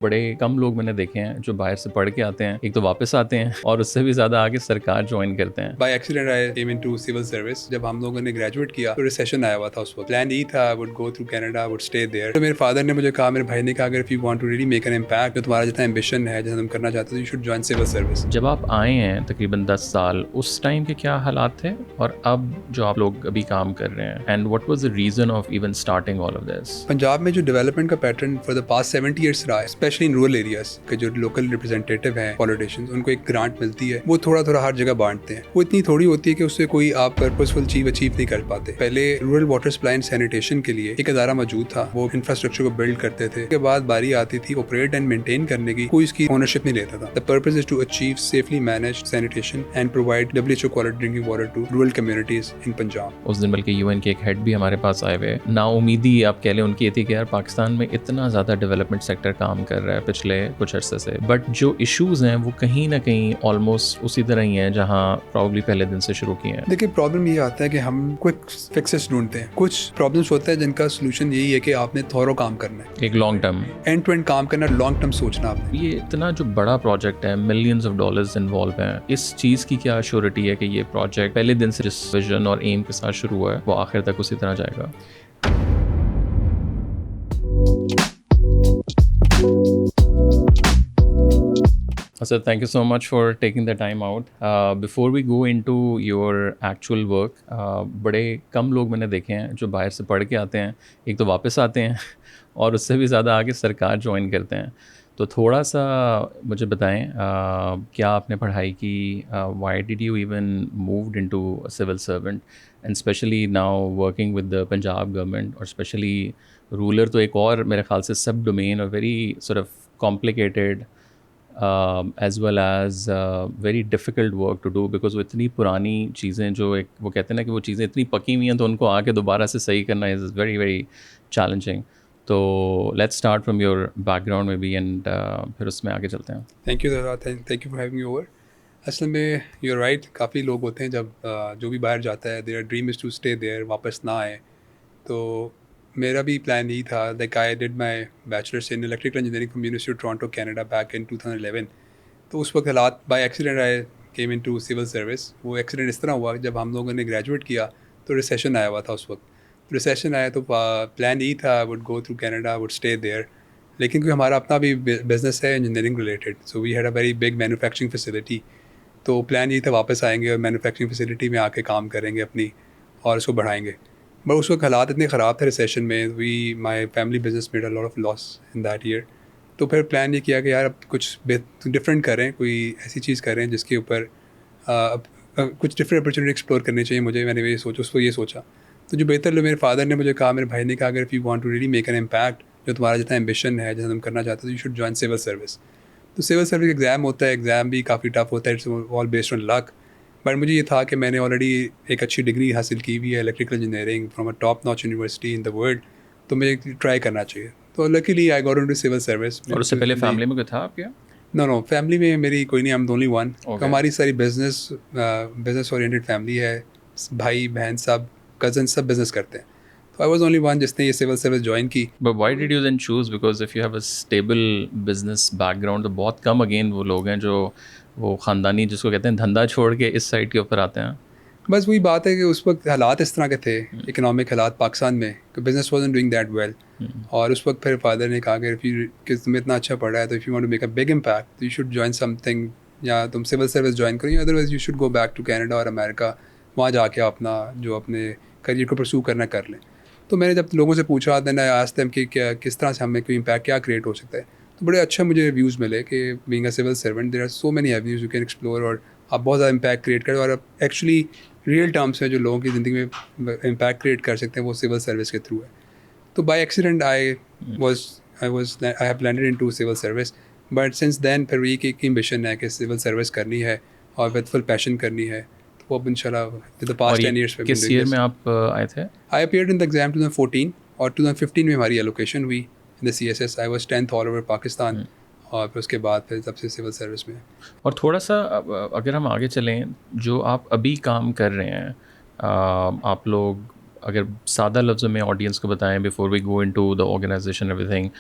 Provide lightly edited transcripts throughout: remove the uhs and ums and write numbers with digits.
बड़े कम लोग मैंने देखे हैं जो बाहर से पढ़ के आते हैं, एक तो वापस आते हैं और उससे भी ज़्यादा आगे सरकार ज्वाइन करते हैं। By accident I came into civil service. जब हम लोगों ने ग्रेजुएट किया तो रिसेशन आया हुआ था उस वक्त। प्लान यही था I would go through Canada, would stay there. तो मेरे फादर ने मुझे कहा, मेरे भाई ने कहा, अगर if you want to really make an impact, जो तुम्हारा जितना एम्बिशन है, जैसा तुम करना चाहते हो, you should join civil service. जब आप आए हैं तकरीबन 10 साल, उस टाइम के क्या हालात थे और अब जो आप लोग अभी काम कर रहे हैं, and what was the reason of even starting all of this? Punjab में जो डेवलपमेंट का pattern for the past 70 years रहा है, स्पेशली इन रूरल एरियाज के जो लोकल रिप्रेजेंटेटिव हैं, पॉलिटिशियंस, उनको एक ग्रांट मिलती है, वो थोड़ा थोड़ा हर जगह बांटते हैं। वो इतनी थोड़ी होती है कि उससे कोई आप पर्पसफुल चीज अचीव नहीं कर पाते। पहले rural water supply and sanitation के लिए एक अदारा मौजूद था, वो इंफ्रास्ट्रक्चर को बिल्ड करते थे। उसके बाद बारी आती थी ऑपरेट एंड मेंटेन करने की, कोई इसकी ओनरशिप नहीं लेता था। The purpose is to achieve safely manage sanitation and provide WHO quality drinking water to rural communities in Punjab. उस दिन बल्कि यूएन के एक हेड भी हमारे पास आए हुए, नाउमीदी आप कह लें उनकी ये थी कि यार पाकिस्तान में इतना ज़्यादा डेवलपमेंट सेक्टर काम कर रहा है पिछले कुछ अरसे से, बट जो इश्यूज़ हैं वो कहीं ना कहीं ऑलमोस्ट उसी तरह ही हैं जहाँ प्रॉब्ली पहले दिन से शुरू किए हैं। देखिए, प्रॉब्लम ये आता है कि हम क्विक फिक्सेस ढूंढते हैं। कुछ प्रॉब्लम्स होते हैं जिनका सोल्यूशन यही है कि आपने थॉरो काम करना है, एक long term, end to end काम करना, लॉन्ग टर्म सोचना आपने। ये इतना जो बड़ा प्रोजेक्ट है, मिलियंस ऑफ डॉलर्स इन्वॉल्व हैं, इस चीज़ की क्या श्योरिटी है कि ये प्रोजेक्ट पहले दिन से जिस विजन और एम के साथ शुरू हुआ है वो आखिर तक उसी तरह जाएगा? Sir, thank you so much for taking the time out. Before we go into your actual work, बड़े कम लोग मैंने देखे हैं जो बाहर से पढ़ के आते हैं, एक तो वापस आते हैं और उससे भी ज़्यादा आगे सरकार ज्वाइन करते हैं। तो थोड़ा सा मुझे बताएं, क्या आपने पढ़ाई की, why did you even moved into a civil servant, and specially now working with the Punjab government, और स्पेशली रूलर तो एक और मेरे ख्याल से सब डोमेन और very sort of complicated as well as very difficult work to do, because वो इतनी पुरानी चीज़ें जो एक वो कहते हैं ना कि वो चीज़ें इतनी पकी हुई हैं तो उनको आके दोबारा से सही करना इज़ वेरी वेरी चैलेंजिंग। तो let's start from your background में भी, एंड फिर उसमें आगे चलते हैं। Thank you thank you for having me over. असल में यू आर राइट, काफ़ी लोग होते हैं जब जो भी बाहर जाता है, their dream is to stay there, वापस ना आए। तो मेरा भी प्लान यही था। Like I did my bachelors in electrical engineering from university of Toronto Canada back in 2011। तो उस वक्त हालात, by accident I came into civil service. वो एक्सीडेंट इस तरह हुआ, जब हम लोगों ने ग्रेजुएट किया तो रिसेशन आया हुआ था उस वक्त। रिसेशन आया तो प्लान यही था I would go through Canada, would stay there. लेकिन क्योंकि हमारा अपना भी बिजनेस है engineering related, so we had a very big manufacturing facility. तो प्लान यही था वापस आएंगे और मैन्युफैक्चरिंग फैसिलिटी में आके काम करेंगे अपनी और उसको बढ़ाएंगे। बट उस वक्त हालात इतने ख़राब थे रिसेशन में, we my family business made a lot of loss in that year. तो फिर प्लान ये किया कि यार अब कुछ डिफरेंट करें, कोई ऐसी चीज़ करें जिसके ऊपर कुछ डिफरेंट अपॉर्चुनिटी एक्सप्लोर करनी चाहिए मुझे। मैंने ये सोचा, उसको ये सोचा। तो जो बेहतर लोग, मेरे फादर ने मुझे कहा, मेरे भाई ने कहा, अगर if you want to really make an impact, जो तुम्हारा जितना एम्बिशन है, जैसा तुम करना चाहते हो, you should join civil service. तो सिविल सर्विस एग्ज़ाम होता है, एग्ज़ाम भी काफ़ी टफ होता है, it's all based on luck. But मुझे ये था कि मैंने ऑलरेडी एक अच्छी डिग्री हासिल की हुई है electrical engineering from a top notch university in the world, तो मुझे ट्राई करना चाहिए। तो luckily I got into civil service. और उससे पहले फैमिली में कोई था आपके? नो, फैमिली में मेरी कोई नहीं, I am the only one. Okay. हमारी सारी बिजनेस ओरिएंटेड फैमिली है, भाई बहन सब, कज़न सब बिजनेस करते हैं। तो आई वाज ओनली वन जिसने ये सिविल सर्विस ज्वाइन की। But why did you then choose? Because if you have a stable business background, तो बहुत कम अगेन वो लोग हैं जो वो ख़ानदानी जिसको कहते हैं धंधा छोड़ के इस साइड के ऊपर आते हैं। बस वही बात है कि उस वक्त हालात इस तरह के थे, इकोनॉमिक हालात पाकिस्तान में, कि business wasn't doing that well. और उस वक्त फिर फादर ने कहा कि तुम्हें इतना अच्छा पढ़ा है, तो if you want to make a big impact, तो यू शुड जॉइन समथिंग, या तुम सिविल सर्विस ज्वाइन करो, या otherwise you should go back to Canada और अमेरिका, वहाँ जाके अपना जो अपने करियर को परस्यू करना कर लें। तो मैंने जब लोगों से पूछा, देन आई आस्क्ड देम कि क्या, किस तरह से हमें कोई इम्पैक्ट क्या क्रिएट हो सकता है। तो बड़े अच्छा मुझे रिव्यूज़ मिले कि being a civil servant there are so many avenues you can explore, और आप बहुत ज़्यादा इम्पैक्ट क्रिएट करें, और एक्चुअली रियल टर्म्स में जो लोगों की ज़िंदगी में इम्पैक्ट क्रिएट कर सकते हैं वो सिविल सर्विस के थ्रू है। तो by accident I have landed into civil service. But since then फिर ये एक एम्बिशन है कि सिविल सर्विस करनी है और विद फुल पैशन करनी है। तो अब इंशाल्लाह विद द पास्ट 10 years किस ईयर में आप आए थे? आई अपीयर्ड इन द एग्जाम 2014, और 2015 में हमारी एलोकेशन हुई in the CSS। I was 10th all over Pakistan, और फिर उसके बाद फिर तब से सिविल सर्विस में। और थोड़ा सा अगर हम आगे चलें, जो आप अभी काम कर रहे हैं, आप लोग अगर सादा लफ्ज़ों में ऑडियंस को बताएं before we go into the organization everything,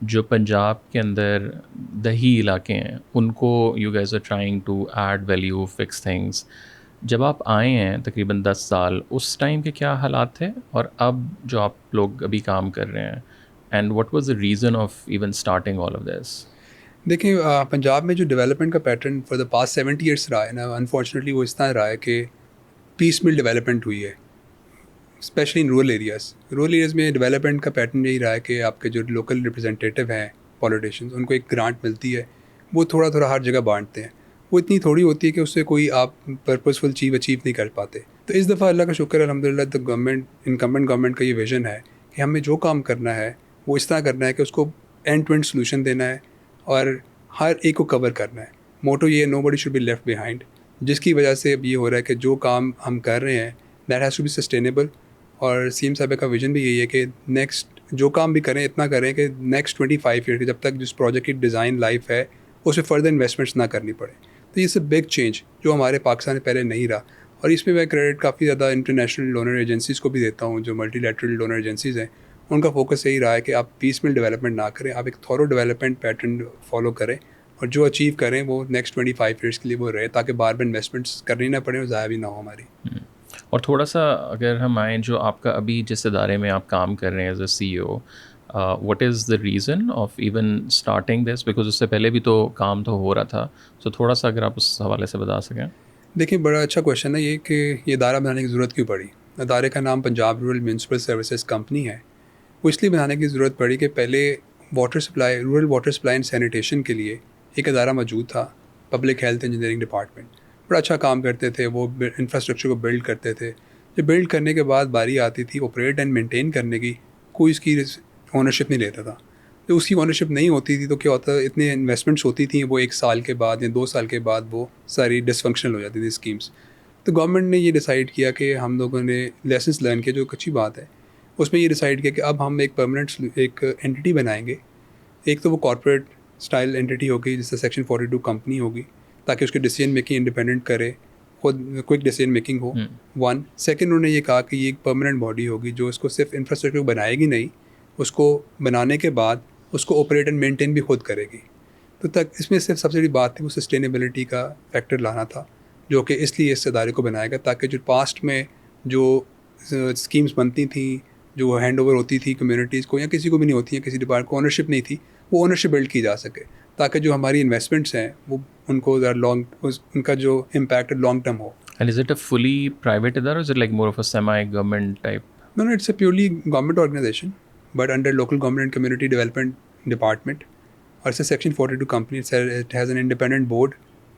जो पंजाब के अंदर दही इलाके हैं उनको you guys are trying to add value, fix things. जब आप आए हैं तकरीबन 10 साल, उस टाइम के क्या हालात थे और अब जो आप लोग अभी काम कर रहे हैं, and what was the reason of even starting all of this? देखिए पंजाब में जो डेवलपमेंट का pattern for the past 70 years रहा है ना, अनफॉर्चुनेटली वो इस तरह रहा है कि पीस मिल डेवलपमेंट हुई है, स्पेशली इन रूरल एरियाज़ में डेवलपमेंट का पैटर्न यही रहा है कि आपके जो लोकल रिप्रेजेंटेटिव हैं पॉलिटिशियंस, उनको एक ग्रांट मिलती है, वो थोड़ा थोड़ा हर जगह बांटते हैं। वो इतनी थोड़ी होती है कि उससे कोई आप पर्पसफुल चीज़ अचीव नहीं कर पाते। तो इस दफ़ा अल्लाह का शुक्र है, अल्हम्दुलिल्लाह, द गवर्नमेंट, इनकम्बेंट गवर्नमेंट का ये विज़न है कि हमें जो काम करना है वो इस तरह करना है कि उसको एंड टू एंड सोल्यूशन देना है और हर एक को कवर करना है। मोटो ये है, nobody should be left behind, जिसकी वजह से अब ये हो रहा है कि जो काम हम कर रहे हैं that has to be sustainable. और सीएम साहब का विजन भी यही है कि नेक्स्ट जो काम भी करें इतना करें कि नेक्स्ट 25 ईयर के जब तक जिस प्रोजेक्ट की डिज़ाइन लाइफ है उसमें फ़र्दर इन्वेस्टमेंट्स ना करनी पड़े। तो ये सब बिग चेंज जो हमारे पाकिस्तान में पहले नहीं रहा। और इसमें मैं क्रेडिट काफ़ी ज़्यादा इंटरनेशनल डोनर एजेंसीज़ को भी देता हूँ, जो मल्टीलैटरल डोनर एजेंसीज़ हैं। उनका फोकस यही रहा है कि आप पीसमेल डेवलपमेंट ना करें, आप एक थॉरो डेवलपमेंट पैटर्न फॉलो करें और जो अचीव करें वो नेक्स्ट 25 ईयर्स के लिए वो रहे, ताकि बार बार इन्वेस्टमेंट्स करनी ना पड़े और ज़ाया भी ना हो हमारी। और थोड़ा-सा अगर हम आएँ, जो आपका अभी जिस इदारे में आप काम कर रहे हैं as a CEO, what is the reason of even starting this? Because उससे पहले भी तो काम तो हो रहा था। सो थोड़ा-सा अगर आप उस हवाले से बता सकें। देखिए, बड़ा अच्छा क्वेश्चन है ये कि ये इदारा बनाने की ज़रूरत क्यों पड़ी। इदारे का नाम Punjab rural municipal services company है। वो इसलिए बनाने की ज़रूरत पड़ी कि पहले water supply, rural water supply and sanitation के लिए एक इदारा मौजूद था, पब्लिक हेल्थ इंजीनियरिंग डिपार्टमेंट। बड़ा अच्छा काम करते थे वो, इंफ्रास्ट्रक्चर को बिल्ड करते थे। जब बिल्ड करने के बाद बारी आती थी ऑपरेट एंड मेंटेन करने की, कोई इसकी ओनरशिप नहीं लेता था। तो उसकी ओनरशिप नहीं होती थी तो क्या होता, इतने इन्वेस्टमेंट्स होती थी, वो 1 साल के बाद या 2 साल के बाद वो सारी डिसफंक्शनल हो जाती थी स्कीम्स। तो गवर्नमेंट ने ये डिसाइड किया कि हम लोगों ने लेसन्स लर्न किया, जो एक अच्छी बात है। उसमें ये डिसाइड किया कि अब हम एक परमानेंट एक एंटिटी बनाएंगे। एक तो वो कॉर्पोरेट स्टाइल एंटिटी होगी, जिससे सेक्शन 42 कंपनी होगी, ताकि उसकी डिसीजन मेकिंग इंडिपेंडेंट करे, खुद क्विक डिसीजन मेकिंग हो। वन सेकंड, उन्होंने ये कहा कि ये एक परमानेंट बॉडी होगी जो इसको सिर्फ इंफ्रास्ट्रक्चर को बनाएगी नहीं, उसको बनाने के बाद उसको ऑपरेट एंड मेंटेन भी खुद करेगी। तो तक इसमें सिर्फ सबसे बड़ी बात थी वो सस्टेनेबिलिटी का फैक्टर लाना था, जो कि इसलिए इस इदारे को बनाया गया, ताकि जो पास्ट में जो स्कीम्स बनती थी, जो हैंड ओवर होती थी कम्युनिटीज़ को या किसी को भी नहीं होती है, किसी डिपार्टमेंट को ओनरशिप नहीं थी, वो ओनरशिप बिल्ड की जा सके, ताकि जो हमारी इन्वेस्टमेंट्स हैं वो उनको उनका जो इम्पैक्ट है लॉन्ग टर्म हो। And is it a fully private इदारा, is it like more of a semi government type? No, it's a purely government organization, but under local government and community development department. और it's a section 42 company. It has an independent board.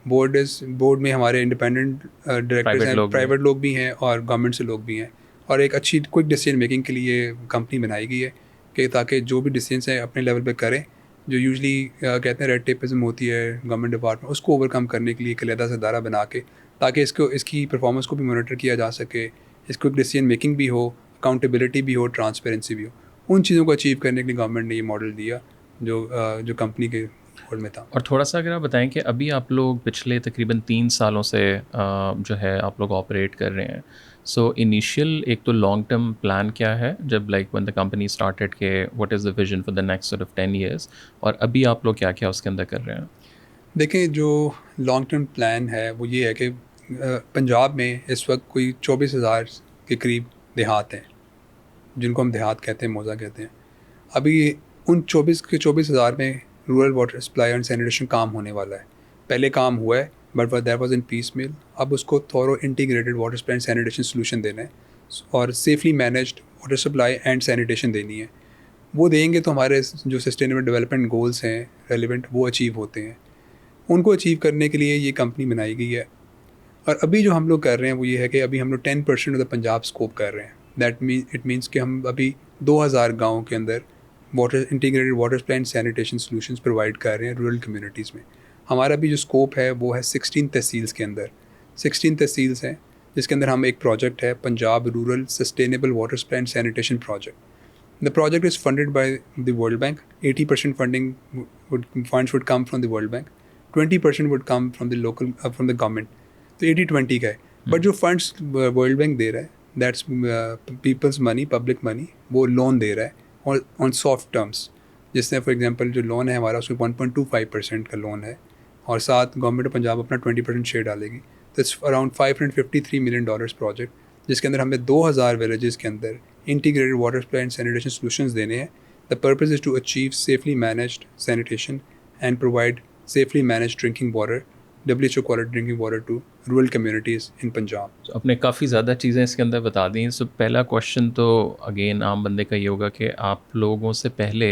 Board में हमारे independent directors हैं, private लोग भी हैं और government से लोग भी हैं। और एक अच्छी क्विक डिसीजन मेकिंग के लिए कंपनी बनाई गई है कि ताकि जो भी डिसीजन हैं अपने लेवल पे करें। जो यूजली कहते हैं रेड टेपिज्म होती है गवर्नमेंट डिपार्टमेंट, उसको ओवरकम करने के लिए एक अलहदा से इदारा बना के, ताकि इसकी परफॉर्मेंस को भी मॉनिटर किया जा सके, इस क्विक डिसीजन मेकिंग भी हो, अकाउंटेबिलिटी भी हो, ट्रांसपेरेंसी भी हो। उन चीज़ों को अचीव करने के लिए गवर्नमेंट ने ये मॉडल दिया जो कंपनी के बोर्ड में था। और थोड़ा-सा अगर आप बताएँ कि अभी आप लोग पिछले तकरीबन 3 सालों से जो है आप लोग ऑपरेट कर रहे हैं। सो इनिशियल एक तो लॉन्ग टर्म प्लान क्या है, जब like when the company started, के what is the vision for the next sort of 10 years, और अभी आप लोग क्या-क्या उसके अंदर कर रहे हैं? देखिए, जो लॉन्ग टर्म प्लान है वो ये है कि पंजाब में इस वक्त कोई 24,000 के करीब देहात हैं, जिनको हम देहात कहते हैं, मौज़ा कहते हैं। अभी उन 24,000 में rural water supply and sanitation काम होने वाला है। पहले काम हुआ है but that was in piecemeal. अब उसको thorough integrated water supply and sanitation solution देना है और safely managed water supply and sanitation देनी है। वो देंगे तो हमारे जो सस्टेनेबल डेवलपमेंट गोल्स हैं रेलिवेंट, वो अचीव होते हैं। उनको अचीव करने के लिए ये कंपनी बनाई गई है। और अभी जो हम लोग कर रहे हैं वो ये है कि अभी हम लोग 10% ऑफ द पंजाब स्कोप कर रहे हैं। इट मीन्स कि हम अभी 2000 गाँव के अंदर water integrated water supply and sanitation solutions provide कर रहे हैं रूरल कम्युनिटीज़ में। हमारा भी जो स्कोप है वो है 16 तहसील्स के अंदर। 16 तहसील्स हैं जिसके अंदर हम एक प्रोजेक्ट है Punjab rural sustainable water supply and sanitation project. The project is funded by the world bank. 80% funding funds would come from the world bank, 20% would come from the local from the government. तो 80-20 का है। But जो funds world bank दे रहा है that's peoples money, public money, वो loan दे रहा है on soft terms, जिससे फॉर एग्जांपल जो लोन है हमारा उसमें 1.25% का लोन है, और साथ गवर्नमेंट ऑफ पंजाब अपना 20% शेयर डालेगी। तो इट्स अराउंड $553 मिलियन प्रोजेक्ट, जिसके अंदर हमें 2000 विलेजेस के अंदर integrated water supply and sanitation solutions देने हैं। The purpose is to achieve safely managed sanitation and provide safely managed drinking water, WHO quality drinking water to rural communities in Punjab. तो आपने काफ़ी ज़्यादा चीज़ें इसके अंदर बता दी हैं। सो पहला क्वेश्चन तो अगेन आम बंदे का ये होगा कि आप लोगों से पहले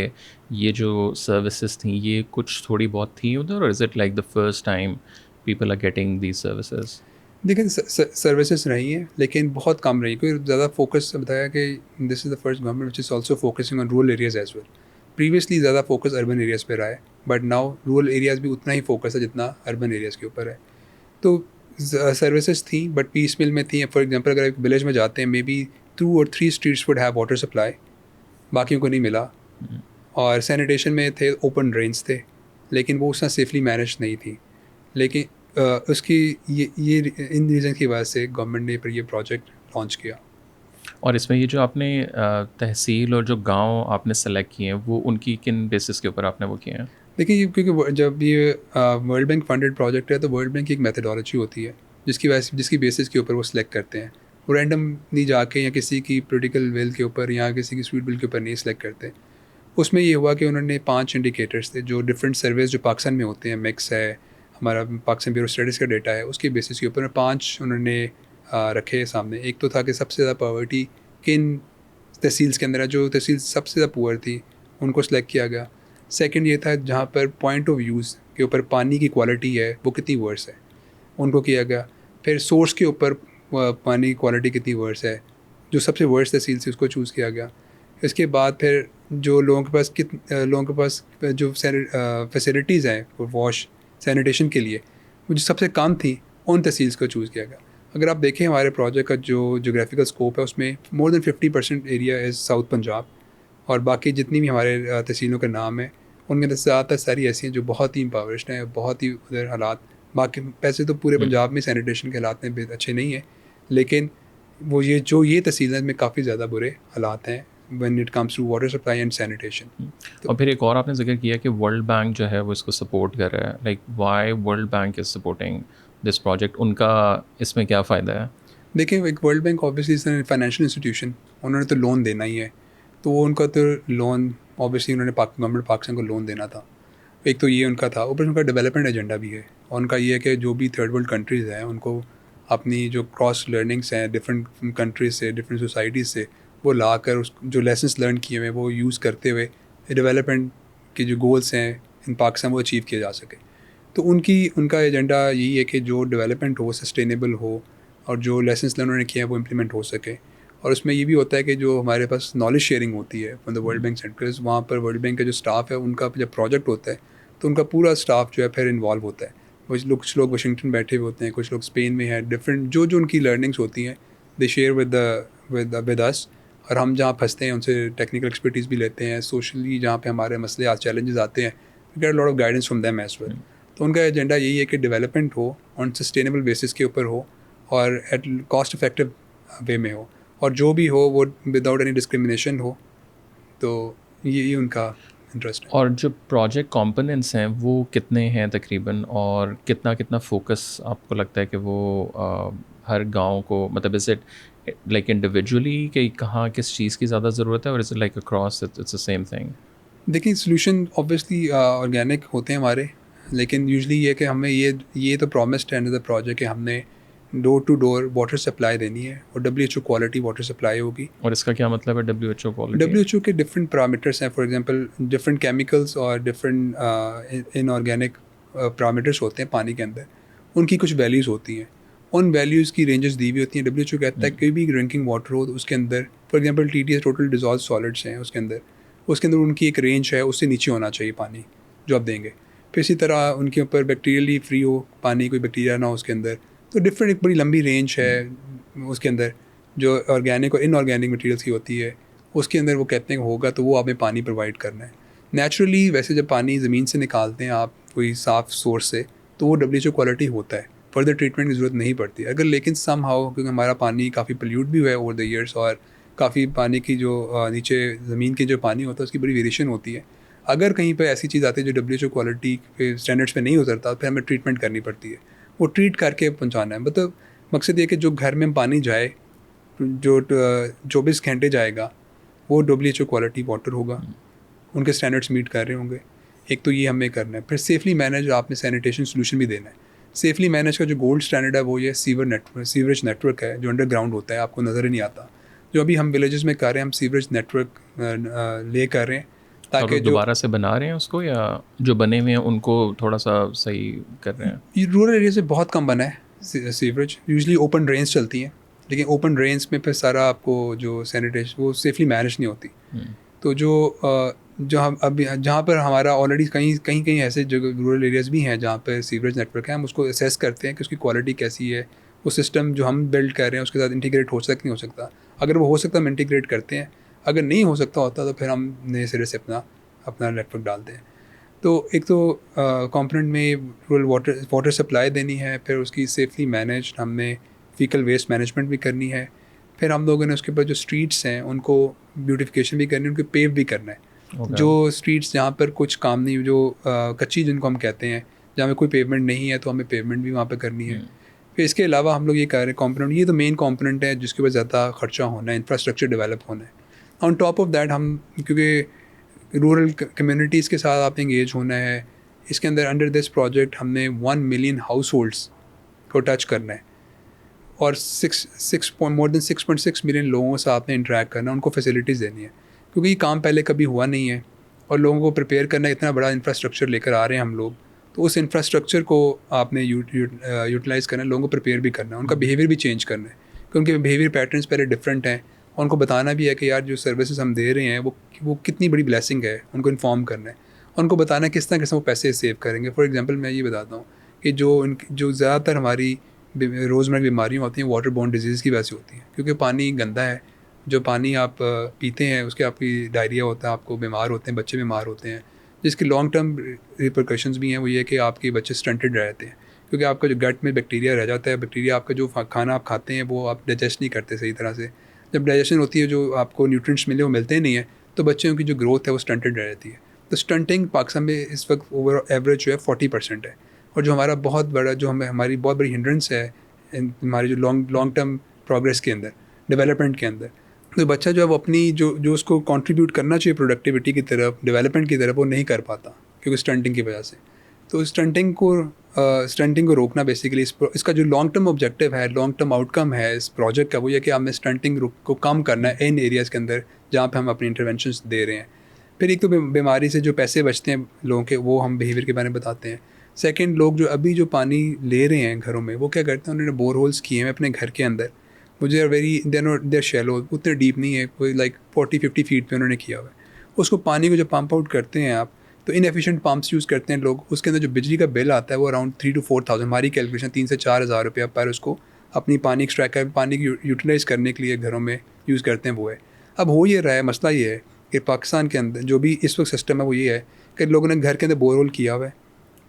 ये जो सर्विसेज थी ये कुछ थोड़ी बहुत थी उधर, और is it like the first time people are getting these services? देखिए सर्विसेज रही हैं लेकिन बहुत कम रही, क्योंकि ज़्यादा फोकस बताया कि this is the first government which is also focusing on rural areas as well. Previously ज़्यादा फोकस अर्बन एरियाज़ पे रहा है, बट नाउ रूरल एरियाज़ भी उतना ही फोकस है जितना अर्बन एरियाज़ के ऊपर है। तो सर्विसेज थी बट पीस मिल में थी। फॉर एग्जांपल अगर एक विलेज में जाते हैं, मे बी 2 और 3 streets would have water supply, बाकियों को नहीं मिला। और सैनिटेशन में थे ओपन ड्रेन्स थे, लेकिन वो उतना सेफली मैनेज नहीं थी। लेकिन उसकी ये इन रीज़न की वजह से गवर्नमेंट ने फिर ये प्रोजेक्ट लॉन्च किया। और इसमें ये जो आपने तहसील और जो गांव आपने सेलेक्ट किए हैं वो उनकी किन बेसिस के ऊपर आपने वो किए हैं? देखिए क्योंकि जब ये वर्ल्ड बैंक फंडेड प्रोजेक्ट है, तो वर्ल्ड बैंक की एक मेथडोलॉजी होती है जिसकी बेसिस के ऊपर वो सिलेक्ट करते हैं। वो रैंडम नहीं जाके या किसी की पॉलिटिकल विल के ऊपर या किसी की स्वीट विल के ऊपर नहीं सिलेक्ट करते। उसमें ये हुआ कि उन्होंने 5 इंडिकेटर्स थे जो डिफरेंट सर्वेज जो पाकिस्तान में होते हैं, मिक्स है हमारा पाकिस्तान ब्यूरो स्टडीज़ का डेटा है, उसके बेसिस के ऊपर 5 उन्होंने रखे सामने। एक तो था कि सबसे ज़्यादा पॉवर्टी किन तहसील्स के अंदर है, जो तहसील सबसे ज़्यादा पुअर थी उनको सिलेक्ट किया गया। सेकंड ये था जहाँ पर पॉइंट ऑफ यूज़ के ऊपर पानी की क्वालिटी है वो कितनी वर्स है, उनको किया गया। फिर सोर्स के ऊपर पानी की क्वालिटी कितनी वर्स है, जो सबसे वर्स तहसील थी उसको चूज़ किया गया। इसके बाद फिर जो लोगों के पास जो फैसिलिटीज़ हैं वॉश सैनिटेशन के लिए, वो जो सबसे कम थी उन तहसील्स को चूज़ किया गया। अगर आप देखें हमारे प्रोजेक्ट का जो जोग्राफिकल स्कोप है उसमें more than 50% area is south Punjab, और बाकी जितनी भी हमारे तहसीलों का नाम है उनके अंदर ज़्यादातर सारी ऐसी हैं जो बहुत ही इम्पावर्ड हैं, बहुत ही उधर हालात। बाकी पैसे तो पूरे पंजाब में सैनिटेशन के हालात में अच्छे नहीं हैं, लेकिन वो ये तहसील में काफ़ी ज़्यादा बुरे हालात हैं when it comes to water supply and sanitation. और फिर एक और आपने जिक्र किया कि वर्ल्ड बैंक जो है वो इसको सपोर्ट कर रहा है। Like why world bank is supporting this project? उनका इसमें क्या फ़ायदा है? देखिए एक world bank obviously financial institution, उन्होंने तो लोन देना ही है, तो वो उनका तो लोन ऑब्वियसली उन्होंने गवर्नमेंट पाकिस्तान को लोन देना था। एक तो ये उनका था, ऊपर उनका डेवलपमेंट एजेंडा भी है, और उनका ये है कि जो भी थर्ड वर्ल्ड कंट्रीज़ हैं उनको अपनी जो क्रॉस लर्निंग्स हैं डिफरेंट कंट्रीज से, डिफरेंट सोसाइटीज़ से, वो ला कर उस जो लेसन्स लर्न किए हुए वो यूज़ करते हुए डेवलपमेंट के जो गोल्स हैं इन पाकिस्तान वो अचीव किए जा सके। तो उनका एजेंडा यही है कि जो डेवलपमेंट हो सस्टेनेबल हो, और जो लेसन्स लर्न उन्होंने किए हैं वो इम्प्लीमेंट हो सके। और उसमें ये भी होता है कि जो हमारे पास नॉलेज शेयरिंग होती है from the world bank centres, वहाँ पर वर्ल्ड बैंक का जो स्टाफ है उनका जब प्रोजेक्ट होता है तो उनका पूरा स्टाफ जो है फिर इन्वॉल्व होता है। कुछ लोग वाशिंगटन बैठे हुए होते हैं, कुछ लोग स्पेन में हैं, डिफरेंट जो उनकी लर्निंग्स होती हैं दे शेयर विद अस, और हम जहाँ फंसते हैं उनसे टेक्निकल एक्सपर्टीज़ भी लेते हैं। सोशली जहाँ पे हमारे मसले चैलेंजेस आते हैं, we get lot of guidance from them as well. तो उनका एजेंडा यही है कि डेवलपमेंट हो ऑन सस्टेनेबल बेसिस के ऊपर हो, और एट कॉस्ट इफेक्टिव वे में हो, और जो भी हो वो विदाउट एनी डिस्क्रिमिनेशन हो। तो ये उनका इंटरेस्ट है। और जो प्रोजेक्ट कंपोनेंट्स हैं वो कितने हैं तकरीबन, और कितना कितना फोकस आपको लगता है कि वो हर गांव को, मतलब इज़ इट लाइक इंडिविजुअली कि कहाँ किस चीज़ की ज़्यादा ज़रूरत है, और is it like across its the same thing? देखिए सोल्यूशन ऑब्वियसली ऑर्गेनिक होते हैं हमारे, लेकिन यूजली ये कि हमें ये तो प्रॉमिस्ड है अंडर द प्रोजेक्ट कि हमने door to door water supply देनी है, और WHO क्वालिटी वाटर सप्लाई होगी। और इसका क्या मतलब है WHO क्वालिटी? WHO के डिफरेंट पैरामीटर्स हैं, फॉर एग्जांपल डिफरेंट केमिकल्स और डिफरेंट इनऑर्गेनिक पैरामीटर्स होते हैं पानी के अंदर, उनकी कुछ वैल्यूज़ होती हैं, उन वैल्यूज़ की रेंजेस दी हुई होती हैं। WHO कहता है कोई भी ड्रिंकिंग वाटर हो तो उसके अंदर for example TDS total dissolve solids हैं उसके अंदर उनकी एक रेंज है, उससे नीचे होना चाहिए पानी जो आप देंगे। फिर इसी तरह उनके ऊपर बैक्टीरियली फ्री हो पानी, कोई बैक्टीरिया ना हो उसके अंदर। तो डिफरेंट एक बड़ी लंबी रेंज है उसके अंदर जो ऑर्गेनिक और इनऑर्गेनिक मटेरियल्स की होती है, उसके अंदर वो कहते हैं कि होगा तो वो आपने पानी प्रोवाइड करना है। नेचुरली वैसे जब पानी ज़मीन से निकालते हैं आप कोई साफ़ सोर्स से, तो वो WHO क्वालिटी होता है, फर्दर ट्रीटमेंट की ज़रूरत नहीं पड़ती। अगर लेकिन सम हाउ क्योंकि हमारा पानी काफ़ी पोल्यूट भी हुआ है ओवर द ईयर्स, और काफ़ी पानी की जो नीचे ज़मीन की जो पानी होता है उसकी बड़ी वेरिएशन होती है, अगर कहीं पर ऐसी चीज़ आती है जो WHO क्वालिटी के स्टैंडर्ड्स पे नहीं उतरता, फिर हमें ट्रीटमेंट करनी पड़ती है, वो ट्रीट करके पहुँचाना है। मतलब मकसद ये कि जो घर में पानी जाए, जो 24 घंटे जाएगा, वो WHO क्वालिटी वाटर होगा, उनके स्टैंडर्ड्स मीट कर रहे होंगे। एक तो ये हमें करना है। फिर सेफली मैनेज आपने सैनिटेशन सोल्यूशन भी देना है। सेफली मैनेज का जो गोल्ड स्टैंडर्ड है वो ये सीवरेज नेटवर्क है, जो अंडरग्राउंड होता है, आपको नज़र ही नहीं आता। जो अभी हम विलेजेस में कर रहे हैं, हम सीवरेज नेटवर्क ले कर रहे हैं, और ताकि वो जो दोबारा से बना रहे हैं उसको, या जो बने हुए हैं उनको थोड़ा सा सही कर रहे हैं? ये रूरल एरिया से बहुत कम बना है सीवरेज। यूजली ओपन ड्रेन्स चलती हैं, लेकिन ओपन ड्रेन्स में फिर सारा आपको जो सैनिटेशन वो सेफली मैनेज नहीं होती। तो जो हम अभी जहाँ पर हमारा ऑलरेडी कहीं ऐसे जगह रूरल एरियाज़ भी हैं जहाँ पर सीवरेज नेटवर्क है, हम उसको असेस करते हैं कि उसकी क्वालिटी कैसी है, वो सिस्टम जो हम बिल्ड कर रहे हैं उसके साथ इंटीग्रेट हो सकता नहीं हो सकता। अगर वो हो सकता हम इंटीग्रेट करते हैं, अगर नहीं हो सकता होता तो फिर हम नए सिरे से अपना नेटवर्क डालते हैं। तो एक तो कंपोनेंट में रूरल वाटर सप्लाई देनी है, फिर उसकी सेफली मैनेज हमने फीकल वेस्ट मैनेजमेंट भी करनी है। फिर हम लोगों ने उसके ऊपर जो स्ट्रीट्स हैं उनको ब्यूटिफिकेशन भी करनी है, उनको पेव भी करना है। Okay. जो स्ट्रीट्स जहाँ पर कुछ काम नहीं, जो कच्ची जिनको हम कहते हैं, जहाँ पे कोई पेवमेंट नहीं है, तो हमें पेवमेंट भी वहाँ पे करनी है। फिर इसके अलावा हम लोग ये कर रहे हैं कंपोनेंट, ये तो मेन कंपोनेंट है जिसके ऊपर ज़्यादा खर्चा होना है, इंफ्रास्ट्रक्चर डेवलप होना है। ऑन टॉप ऑफ दैट हम, क्योंकि रूरल कम्युनिटीज़ के साथ आपने इंगेज होना है, इसके अंदर अंडर दिस प्रोजेक्ट हमने 1 मिलियन हाउस होल्ड्स को टच करना है, और मोर देन 6.6 मिलियन लोगों से आपने इंटरेक्ट करना है, उनको फैसिलिटीज़ देनी है। क्योंकि ये काम पहले कभी हुआ नहीं है, और लोगों को प्रिपेयर करना, इतना बड़ा इंफ्रास्ट्रक्चर लेकर आ रहे हैं हम लोग, तो उस इंफ्रास्ट्रक्चर को आपने यूटिलाइज़ करना है, लोगों को प्रिपेयर भी करना है, उनका बिहेवियर भी चेंज करना है, क्योंकि उनके बिहेवियर पैटर्न्स पहले डिफरेंट हैं, और उनको बताना भी है कि यार जो सर्विसेज हम दे रहे हैं वो कितनी बड़ी ब्लेसिंग है, उनको इन्फॉर्म करना है, उनको बताना है किस तरह वो पैसे सेव करेंगे। फॉर एग्जांपल मैं ये बताता हूँ कि जो ज़्यादातर हमारी रोज़मर्रा की बीमारियाँ होती हैं, वाटर बोर्न डिजीज़ की वजह से होती हैं, क्योंकि पानी गंदा है। जो पानी आप पीते हैं उसके आपकी डायरिया होता है, आपको बीमार होते हैं, बच्चे बीमार होते हैं, जिसके लॉन्ग टर्म रिपरकशंस भी हैं। वो ये कि आपके बच्चे स्टंटेड रहते हैं, क्योंकि आपका जो गट में बैक्टीरिया रह जाता है, बैक्टीरिया आपका जो खाना आप खाते हैं वो आप डाइजेस्ट नहीं करते सही तरह से। जब डाइजेशन होती है, जो आपको न्यूट्रिएंट्स मिले वो मिलते नहीं है, तो बच्चों की जो ग्रोथ है वो स्टंटेड रह जाती है। तो स्टंटिंग पाकिस्तान में इस वक्त ओवर एवरेज जो है 40% है, और जो हमारा बहुत बड़ा हमारी बहुत बड़ी हिंड्रेंस है हमारी जो लॉन्ग टर्म प्रोग्रेस के अंदर, डेवलपमेंट के अंदर। तो बच्चा जो है वो अपनी जो उसको कंट्रीब्यूट करना चाहिए प्रोडक्टिविटी की तरफ, डेवलपमेंट की तरफ, वो नहीं कर पाता क्योंकि स्टंटिंग की वजह से। तो स्टंटिंग को रोकना बेसिकली इसका जो लॉन्ग टर्म ऑब्जेक्टिव है, लॉन्ग टर्म आउटकम है इस प्रोजेक्ट का, वो ये कि हमें स्टंटिंग को कम करना है इन एरियाज़ के अंदर जहाँ पे हम अपनी इंटरवेंशंस दे रहे हैं। फिर एक तो बीमारी से जो पैसे बचते हैं लोगों के, वो हम बिहेवियर के बारे में बताते हैं। सेकेंड, लोग जो अभी जो पानी ले रहे हैं घरों में, वो क्या करते हैं, उन्होंने बोर होल्स किए हैं अपने घर के अंदर, मुझे देर शैलो, उतने डीप नहीं है, कोई लाइक 40-50 फीट पे उन्होंने किया हुआ है। उसको पानी को जब पंप आउट करते हैं आप, तो इनएफिशिएंट पंप्स यूज़ करते हैं लोग। उसके अंदर जो बिजली का बिल आता है वो अराउंड 3 to 4,000, हमारी कैलकुलेशन 3 से 4,000 रुपया पर उसको अपनी पानी एक्सट्रैक्ट कर पानी की यूटिलाइज़ करने के लिए घरों में यूज़ करते हैं वो है। अब हो ये रहा है, मसला ये है कि पाकिस्तान के अंदर जो भी इस वक्त सिस्टम है वो ये है कि लोगों ने घर के अंदर बोरहोल किया हुआ है,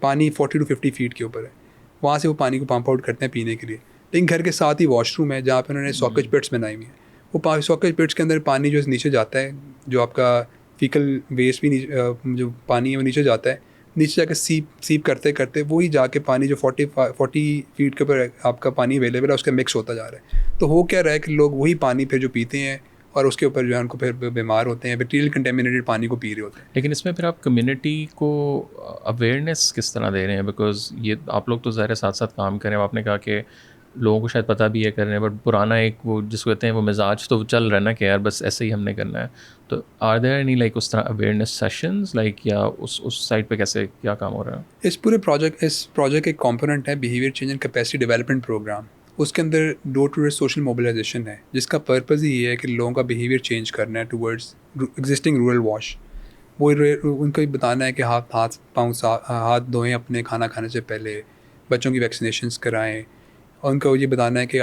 पानी 40 to 50 फीट के ऊपर है, वहाँ से वो पानी को पंप आउट करते हैं पीने के लिए। लेकिन घर के साथ ही वॉशरूम है जहाँ पे उन्होंने सॉकेज पिट्स बनाई हुई हैं। वो सॉकेज पिट्स के अंदर पानी जो नीचे जाता है, जो आपका फीकल वेस्ट भी जो पानी है वो नीचे जाता है, नीचे जाकर सीप करते करते वही जाके पानी जो 40 फीट के ऊपर आपका पानी अवेलेबल है उसका मिक्स होता जा रहा है। तो हो क्या रहा है कि लोग वही पानी फिर जो पीते हैं, और उसके ऊपर जो है उनको फिर बीमार होते हैं, बैक्टीरियल कंटेमिनेटेड पानी को पी रहे होते हैं। लेकिन इसमें फिर आप कम्युनिटी को अवेयरनेस किस तरह दे रहे हैं? बिकॉज ये आप लोग तो ज़ाहिर साथ साथ काम करें, आपने कहा कि लोगों को शायद पता भी है कर रहे हैं, बट पुराना एक वो जिसको कहते हैं वो मिजाज तो चल रहा है ना कि यार बस ऐसे ही हमने करना है। तो आर देयर एनी लाइक उस तरह अवेयरनेस सेशंस लाइक, या उस साइड पे कैसे क्या काम हो रहा है? इस प्रोजेक्ट एक कंपोनेंट है behaviour change and capacity development programme. उसके अंदर door to door social mobilisation है, जिसका पर्पज़ ही ये है कि लोगों का बिहेवियर चेंज करना है टुवर्ड्स एग्जिस्टिंग रूरल वॉश। वो उनको ये बताना है कि हाथ धोएं अपने खाना खाने से पहले, बच्चों की वैक्सीनेशंस कराएं, और उनको ये बताना है कि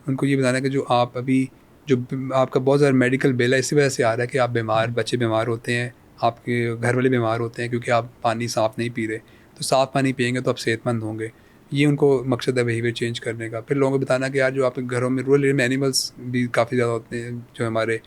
उनको ये बताना है कि जो आप अभी जो आपका बहुत ज़्यादा मेडिकल बिल है इसी वजह से आ रहा है कि आप बच्चे बीमार होते हैं, आपके घर वाले बीमार होते हैं क्योंकि आप पानी साफ़ नहीं पी रहे। तो साफ़ पानी पियेंगे तो आप सेहतमंद होंगे। ये उनको मकसद है बिहेवियर चेंज करने का। फिर लोगों को बताना कि यार जो आपके घरों में रूरल एरिया में एनिमल्स भी काफ़ी ज़्यादा होते हैं, जो हमारे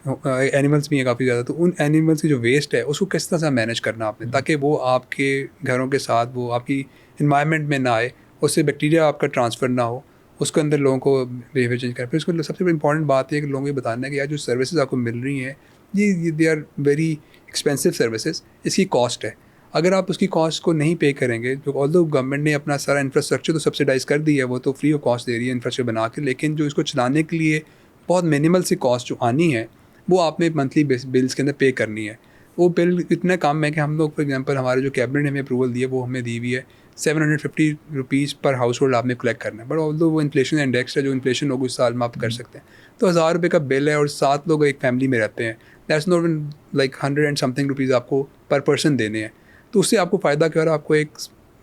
एनिमल्स भी हैं काफ़ी ज़्यादा, तो उन एनिमल्स की जो वेस्ट है उसको किस तरह से मैनेज करना आपने, ताकि वो आपके घरों के साथ वो आपकी इन्वायरमेंट में ना आए, उससे बैक्टीरिया आपका ट्रांसफ़र ना हो, उसके अंदर लोगों को बिहेवियर चेंज कर। फिर उसको सबसे इंपॉर्टेंट बात है कि लोगों को ये बताना है कि यार जो सर्विसेज आपको मिल रही हैं ये they are very expensive services, इसकी कॉस्ट है। अगर आप उसकी कॉस्ट को नहीं पे करेंगे, तो ऑल्दो गवर्नमेंट ने अपना सारा इंफ्रास्ट्रक्चर तो सब्सिडाइज़ कर दी है, वो तो फ्री ऑफ कॉस्ट दे रही है इंफ्रास्ट्रक्चर बना के, लेकिन जो इसको चलाने के लिए बहुत मिनिमल सी कॉस्ट जो आनी है वो आपने मंथली बिल्स के अंदर पे करनी है। वो बिल इतना कम है कि हम लोग फॉर एग्जांपल हमारे जो कैबिनेट ने हमें अप्रूवल दी है वो हमें दी हुई है 750 पर हाउस होल्ड आपने कलेक्ट करना है, बट ऑल्दो वो इन्फ्लेशन इंडेक्स है, जो इन्फ्लेशन होगी उस साल में आप कर सकते हैं। तो 1000 रुपये का बिल है और 7 लोग एक फैमिली में रहते हैं, that's not like 100 and something rupees आपको पर पर्सन देने हैं। तो उससे आपको फ़ायदा क्या हो रहा है, आपको एक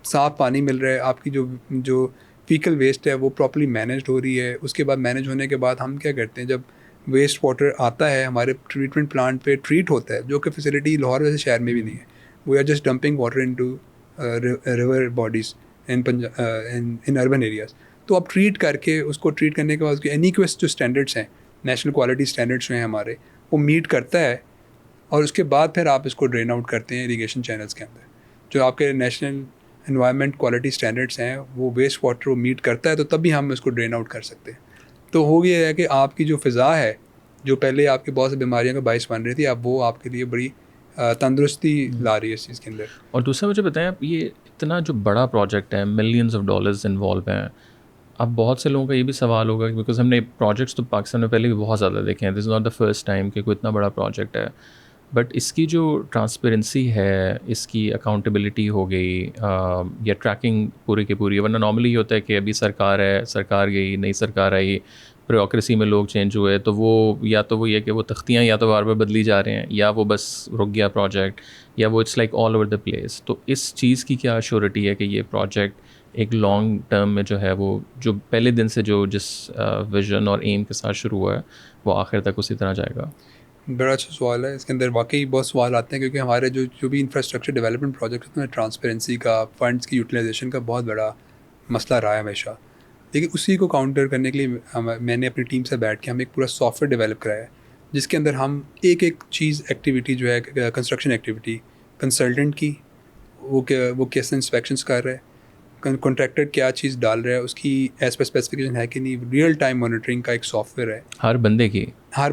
साफ़ पानी मिल रहा है, आपकी जो फीकल वेस्ट है वो प्रॉपर्ली मैनेज हो रही है। उसके बाद मैनेज होने के बाद हम क्या करते हैं, जब वेस्ट वाटर आता है हमारे ट्रीटमेंट प्लांट पे ट्रीट होता है, जो कि फैसिलिटी लाहौर वैसे शहर में भी नहीं है, we are just dumping water into river bodies in urban areas. तो आप ट्रीट करके उसको ट्रीट करने के बाद उसके एनीक्वेस्ट जो स्टैंडर्ड्स हैं, नेशनल क्वालिटी स्टैंडर्ड्स जो हैं हमारे, वो मीट करता है, और उसके बाद फिर आप इसको ड्रेन आउट करते हैं इरीगेशन चैनल्स के अंदर। जो आपके नेशनल एनवायरनमेंट क्वालिटी स्टैंडर्ड्स हैं वो वेस्ट वाटर वो मीट करता है, तो तभी हम इसको ड्रेन आउट कर सकते हैं। तो हो गया है कि आपकी जो फ़िज़ा है, जो पहले आपकी बहुत सी बीमारियों का बाइस बन रही थी, अब वो आपके लिए बड़ी तंदुरुस्ती ला रही है इस चीज़ के अंदर। और दूसरा मुझे बताएं आप, ये इतना जो बड़ा प्रोजेक्ट है, मिलियंस ऑफ डॉलर्स इन्वॉल्व हैं, अब बहुत से लोगों का ये भी सवाल होगा कि बिकॉज हमने प्रोजेक्ट्स तो पाकिस्तान में पहले भी बहुत ज़्यादा देखे हैं, this is not the first time कि कोई इतना बड़ा प्रोजेक्ट है, बट इसकी जो ट्रांसपेरेंसी है, इसकी अकाउंटेबिलिटी हो गई या ट्रैकिंग पूरी की पूरी, वरना नॉर्मली ये होता है कि अभी सरकार है, सरकार गई, नई सरकार आई, ब्यूरोक्रेसी में लोग चेंज हुए, तो वो या तो वो ये कि वो तख्तियाँ या तो बार बार बदली जा रहे हैं, या वो बस रुक गया प्रोजेक्ट, या वो it's like all over the place. तो इस चीज़ की क्या श्योरिटी है कि ये प्रोजेक्ट एक लॉन्ग टर्म में जो है, वो जो पहले दिन से जो जिस विज़न और एम के साथ शुरू हुआ है वो आखिर तक उसी तरह जाएगा? बड़ा अच्छा सवाल है, इसके अंदर वाकई बहुत सवाल आते हैं, क्योंकि हमारे जो भी इंफ्रास्ट्रक्चर डेवलपमेंट प्रोजेक्ट होते हैं, ट्रांसपेरेंसी का, फंड्स की यूटिलाइजेशन का बहुत बड़ा मसला रहा है हमेशा। लेकिन उसी को काउंटर करने के लिए मैंने अपनी टीम से बैठ के हम एक पूरा सॉफ्टवेयर डेवलप कराया है, जिसके अंदर हम एक एक चीज़ एक्टिविटी जो है कंस्ट्रक्शन एक्टिविटी, कंसल्टेंट की वो कैसे इंस्पेक्शंस कर रहा है, कॉन्ट्रैक्टर क्या चीज़ डाल रहा है, उसकी एज पर स्पेसिफिकेशन है कि नहीं, रियल टाइम मॉनिटरिंग का एक सॉफ्टवेयर है हर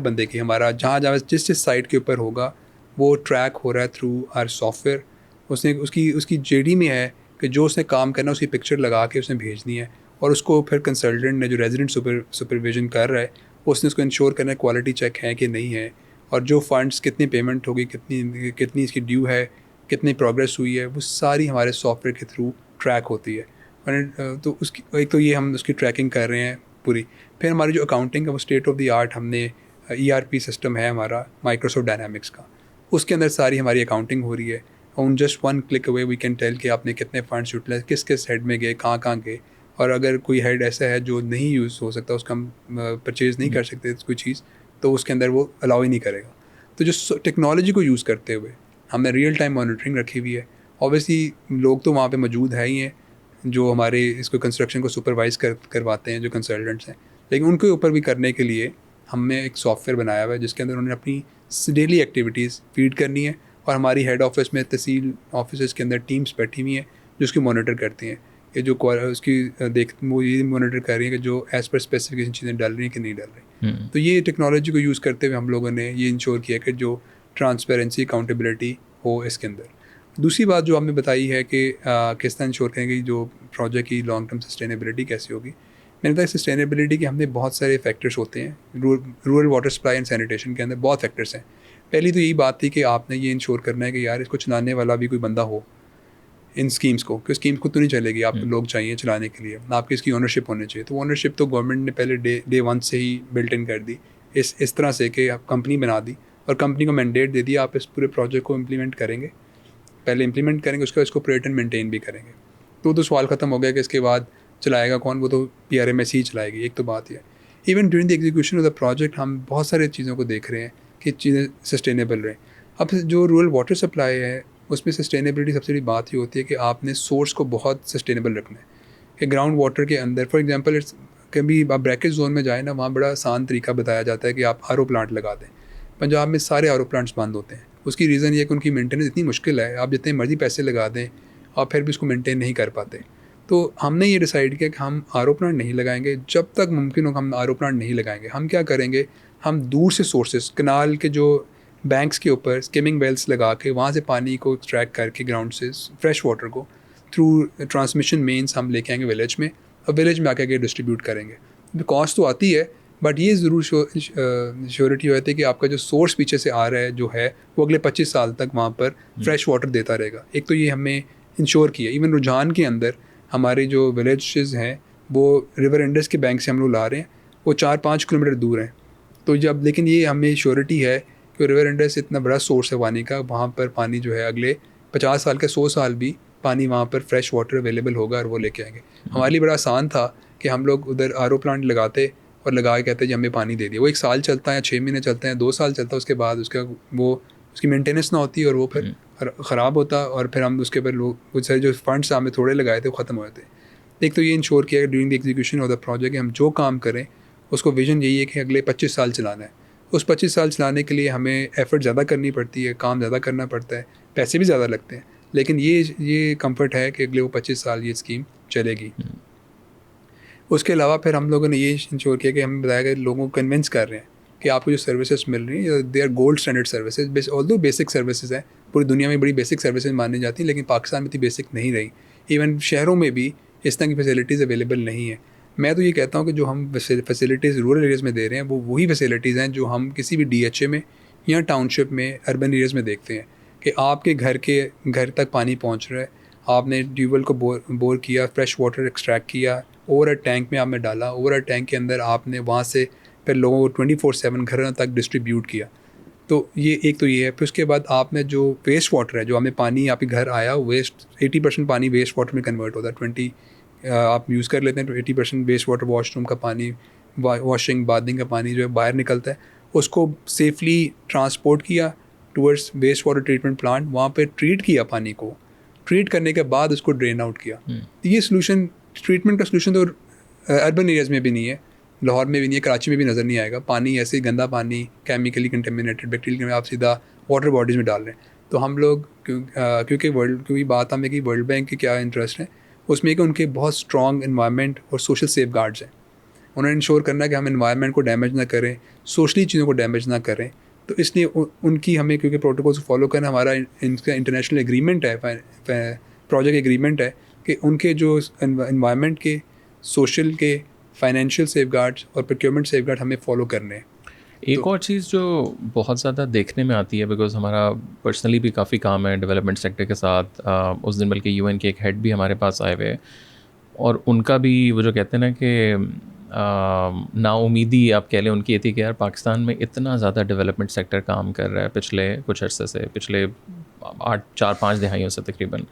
बंदे की हमारा, जहाँ जहाँ जिस साइट के ऊपर होगा वो ट्रैक हो रहा है थ्रू आर सॉफ्टवेयर। उसने उसकी जेडी में है कि जो उसने काम करना है उसकी पिक्चर लगा के उसने भेजनी है, और उसको फिर कंसल्टेंट ने जो रेजिडेंट सुपरविजन कर रहा है उसने उसको इंश्योर करना है क्वालिटी चेक है कि नहीं है, और जो फंड्स कितनी पेमेंट होगी, कितनी कितनी इसकी ड्यू है, कितनी प्रोग्रेस हुई है, वो सारी हमारे सॉफ्टवेयर के थ्रू ट्रैक होती है। और तो उसकी एक तो ये हम उसकी ट्रैकिंग कर रहे हैं पूरी। फिर हमारी जो अकाउंटिंग है वो स्टेट ऑफ द आर्ट, हमने ERP सिस्टम है हमारा माइक्रोसॉफ्ट डायनामिक्स का, उसके अंदर सारी हमारी अकाउंटिंग हो रही है। On just one click away we can tell कि आपने कितने फंड्स यूटिलाइज, किस किस हेड में गए, कहाँ कहाँ गए, और अगर कोई हेड ऐसा है जो नहीं यूज़ हो सकता, उसका हम परचेज़ नहीं कर सकते कोई चीज़, तो उसके अंदर वो अलाउ ही नहीं करेगा। तो जो टेक्नोलॉजी को यूज़ करते हुए हमने रियल टाइम मॉनिटरिंग रखी हुई है। ऑब्वियसली लोग तो वहाँ पे मौजूद है ही हैं जो हमारे इसको कंस्ट्रक्शन को सुपरवाइज़ करवाते हैं, जो कंसल्टेंट्स हैं, लेकिन उनके ऊपर भी करने के लिए हमने एक सॉफ्टवेयर बनाया हुआ है जिसके अंदर उन्होंने अपनी डेली एक्टिविटीज़ फीड करनी है, और हमारी हेड ऑफिस में तहसील ऑफिस के अंदर टीम्स बैठी हुई हैं जो उसकी मॉनिटर करती हैं, कि जो उसकी वो ये मॉनिटर कर रही है कि जो एज़ पर स्पेसिफिकेशन चीज़ें डल रही हैं कि नहीं डल रही। तो ये टेक्नोलॉजी को यूज़ करते हुए हम लोगों ने ये इंश्योर किया कि जो ट्रांसपेरेंसी अकाउंटेबिलिटी हो इसके अंदर। दूसरी बात जो आपने बताई है कि किस तरह इंश्योर करेंगे जो प्रोजेक्ट की लॉन्ग टर्म सस्टेनेबिलिटी कैसी होगी। मैंने बताया सस्टेनेबिलिटी के हमने बहुत सारे फैक्टर्स होते हैं, rural water supply and sanitation के अंदर बहुत फैक्टर्स हैं। पहली तो यही बात थी कि आपने ये इंश्योर करना है कि यार इसको चलाने वाला भी कोई बंदा हो इन स्कीम्स को, कि स्कीम्स को तो नहीं चलेगी, आपको लोग चाहिए चलाने के लिए, आपकी इसकी ओनरशिप होनी चाहिए। तो ओनरशिप तो गवर्नमेंट ने पहले डे वन से ही बिल्ट इन कर दी, इस तरह से कि आप कंपनी बना दी और कंपनी को मैंडेट दे दिया आप इस पूरे प्रोजेक्ट को इम्प्लीमेंट करेंगे, पहले इम्प्लीमेंट करेंगे, उसके बाद इसको ऑपरेट एंड मेंटेन भी करेंगे। तो सवाल ख़त्म हो गया कि इसके बाद चलाएगा कौन, वो तो PRMS ही चलाएगी। एक तो बात है even during the execution of the project हम बहुत सारी चीज़ों को देख रहे हैं कि चीज़ें सस्टेनेबल रहें। अब जो रूरल वाटर सप्लाई है उसमें सस्टेनेबिलिटी सबसे बड़ी बात ये होती है कि आपने सोर्स को बहुत सस्टेनेबल रखना है, कि ग्राउंड वाटर के अंदर फॉर एग्जांपल कभी आप ब्रैकेज जोन में जाए ना, वहाँ बड़ा आसान तरीका बताया जाता है कि आप RO प्लांट लगा दें। पंजाब में सारे आर ओ प्लांट्स बंद होते हैं। उसकी रीज़न ये है कि उनकी मेंटेनेंस इतनी मुश्किल है, आप जितने मर्जी पैसे लगा दें आप फिर भी उसको मेंटेन नहीं कर पाते। तो हमने ये डिसाइड किया कि हम आर ओ प्लांट नहीं लगाएंगे, जब तक मुमकिन हो हम आर ओ प्लांट नहीं लगाएंगे। हम क्या करेंगे, हम दूर से सोर्सेस कनाल के जो बैंक्स के ऊपर स्किमिंग वेल्स लगा के वहाँ से पानी को एक्सट्रैक्ट करके ग्राउंड से फ्रेश वाटर को थ्रू ट्रांसमिशन मेन्स हम लेके आएंगे विलेज में, और विलेज में आके डिस्ट्रीब्यूट करेंगे। कॉस्ट तो आती है, बट ये ज़रूर श्योरिटी होती है कि आपका जो सोर्स पीछे से आ रहा है जो है वो अगले 25 साल तक वहाँ पर फ्रेश वाटर देता रहेगा। एक तो ये हमें इंश्योर किया। इवन रुझान के अंदर हमारे जो विलेजेस हैं वो रिवर इंडस के बैंक से हम लोग ला रहे हैं, वो 4-5 किलोमीटर दूर हैं। तो जब लेकिन ये हमें श्योरिटी है कि रिवर इंडस इतना बड़ा सोर्स है पानी का, वहाँ पर पानी जो है अगले 50 साल के 100 साल भी पानी वहाँ पर फ्रेश वाटर अवेलेबल होगा और वो लेके आएंगे। हमारे लिए बड़ा आसान था कि हम लोग उधर आर ओ प्लांट लगाते और लगा के कहते जी हमें पानी दे दिया। वो 1 साल चलता है, 6 महीने चलते हैं, 2 साल चलता है, उसके बाद उसका वो उसकी मेंटेनेंस ना होती और वो फिर ख़राब होता, और फिर हम उसके ऊपर लोग कुछ सारे जो फंड्स हमें थोड़े लगाए थे वो ख़त्म हो जाते। एक तो ये इंश्योर किया during the execution of the project हम जो काम करें उसको विजन यही है कि अगले 25 साल चलाना है। उस 25 साल चलाने के लिए हमें एफ़र्ट ज़्यादा करनी पड़ती है, काम ज़्यादा करना पड़ता है, पैसे भी ज़्यादा लगते हैं, लेकिन ये कंफर्ट है कि अगले वो 25 साल ये स्कीम चलेगी। उसके अलावा फिर हम लोगों ने ये इंश्योर किया कि हमें बताया कि लोगों को कन्विंस कर रहे हैं कि आपको जो सर्विसेज मिल रही हैं they are gold standard services. Although basic services हैं, पूरी दुनिया में बड़ी बेसिक सर्विसेज मानी जाती हैं, लेकिन पाकिस्तान में इतनी बेसिक नहीं रही। इवन शहरों में भी इस तरह की फैसिलिटीज़ अवेलेबल नहीं है। मैं तो ये कहता हूँ कि जो हम फैसिलिटीज़ रूरल एरियाज़ में दे रहे हैं वो वही फैसिलिटीज़ हैं जो हम किसी भी DHA में या टाउनशिप में अर्बन एरियाज़ में देखते हैं कि आपके घर तक पानी पहुँच रहा है, आपने ट्यूबवेल को बोर किया, फ्रेश वाटर एक्सट्रैक्ट किया, ओवर टैंक में आपने डाला, ओवर टैंक के अंदर आपने वहाँ से फिर लोगों को 24/7 घरों तक डिस्ट्रीब्यूट किया। तो ये एक तो ये है। फिर उसके बाद आपने जो वेस्ट वाटर है, जो हमें पानी आपके घर आया, वेस्ट 80% पानी वेस्ट वाटर में कन्वर्ट होता है। 20 आप यूज़ कर लेते हैं, तो 80% वेस्ट वाटर वॉशरूम का पानी, वॉशिंग बाथिंग का पानी जो है बाहर निकलता है, उसको सेफली ट्रांसपोर्ट किया towards waste water treatment plant, वहाँ पे ट्रीट किया पानी को, ट्रीट करने के बाद उसको ड्रेन आउट किया। तो ये सोल्यूशन, ट्रीटमेंट का सोल्यूशन तो अर्बन एरियाज़ में भी नहीं है, लाहौर में भी नहीं है, कराची में भी नज़र नहीं आएगा। पानी ऐसे ही गंदा पानी, केमिकली कंटेमिनेटेड, बैक्टीरियल आप सीधा वाटर बॉडीज़ में डाल रहे हैं। तो हम लोग क्योंकि बात हमें कि वर्ल्ड बैंक के क्या इंटरेस्ट है उसमें कि उनके बहुत स्ट्रॉन्ग इन्वायरमेंट और सोशल सेफ गार्ड्स हैं। उन्हें इंश्योर करना है कि हम इन्वायरमेंट को डैमेज ना करें, सोशली चीज़ों को डैमेज ना करें। तो इसलिए उनकी हमें क्योंकि प्रोटोकॉल्स फॉलो करना हमारा इनका इंटरनेशनल एग्रीमेंट है, प्रोजेक्ट एग्रीमेंट है कि उनके जो इन्वायरमेंट के, सोशल के, फाइनेंशियल सेफगार्ड्स और प्रोक्योरमेंट सेफगार्ड हमें फॉलो करने हैं। एक और चीज़ जो बहुत ज़्यादा देखने में आती है, बिकॉज हमारा पर्सनली भी काफ़ी काम है डेवलपमेंट सेक्टर के साथ। उस दिन बल्कि UN के एक हेड भी हमारे पास आए हुए, और उनका भी वो जो कहते हैं ना कि नाउमीदी आप कह लें उनकी ये थी कि यार पाकिस्तान में इतना ज़्यादा डेवलपमेंट सेक्टर काम कर रहा है पिछले कुछ अरसे से, पिछले 4-5 दिहाइयों से तकरीबन,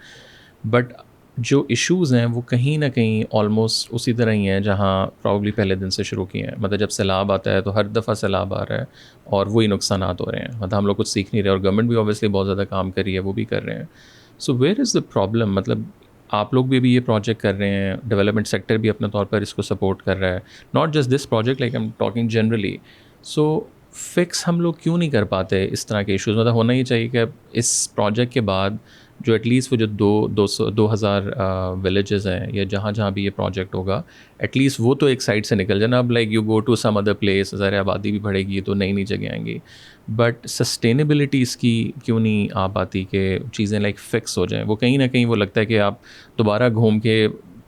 बट जो इश्यूज़ हैं वो कहीं ना कहीं ऑलमोस्ट उसी तरह ही हैं जहाँ प्रॉब्ली पहले दिन से शुरू किए हैं। मतलब जब सैलाब आता है तो हर दफ़ा सैलाब आ रहा है और वही नुकसानात हो रहे हैं। मतलब हम लोग कुछ सीख नहीं रहे, और गवर्नमेंट भी ऑब्वियसली बहुत ज़्यादा काम कर रही है, वो भी कर रहे हैं। So where is the problem? मतलब आप लोग भी ये प्रोजेक्ट कर रहे हैं, डेवलपमेंट सेक्टर भी अपने तौर पर इसको सपोर्ट कर रहा है, not just this project, like I am talking generally. So fix हम लोग क्यों नहीं कर पाते इस तरह के इश्यूज़? मतलब होना ही चाहिए कि इस प्रोजेक्ट के बाद जो एटलीस्ट वो जो 2,000 विलेजेस हैं या जहाँ जहाँ भी ये प्रोजेक्ट होगा, एटलीस्ट वो तो एक साइड से निकल जाए ना। अब like you go to some other place, ज़रा आबादी भी बढ़ेगी तो नई नई जगह आएंगी, बट सस्टेनेबिलिटी इसकी क्यों नहीं आ पाती कि चीज़ें लाइक फिक्स हो जाएं? वो कहीं ना कहीं वो लगता है कि आप दोबारा घूम के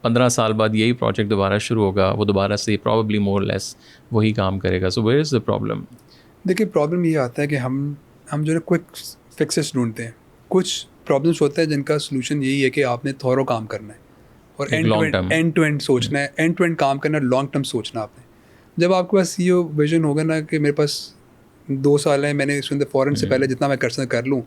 15 साल बाद यही प्रोजेक्ट दोबारा शुरू होगा, वो दोबारा से प्रॉबली मोर लेस वही काम करेगा। So where is the problem? देखिए, प्रॉब्लम ये आता है कि हम जो है क्विक फिक्सेस ढूंढते हैं। कुछ प्रॉब्लम्स होता है जिनका सलूशन यही है कि आपने थोरो काम करना है और एंड टू एंड सोचना है, एंड टू एंड काम करना है, लॉन्ग टर्म सोचना आपने। जब आपके पास ये विजन होगा ना कि मेरे पास 2 साल है, मैंने इसके अंदर फ़ौरन से पहले जितना मैं कर लूँ,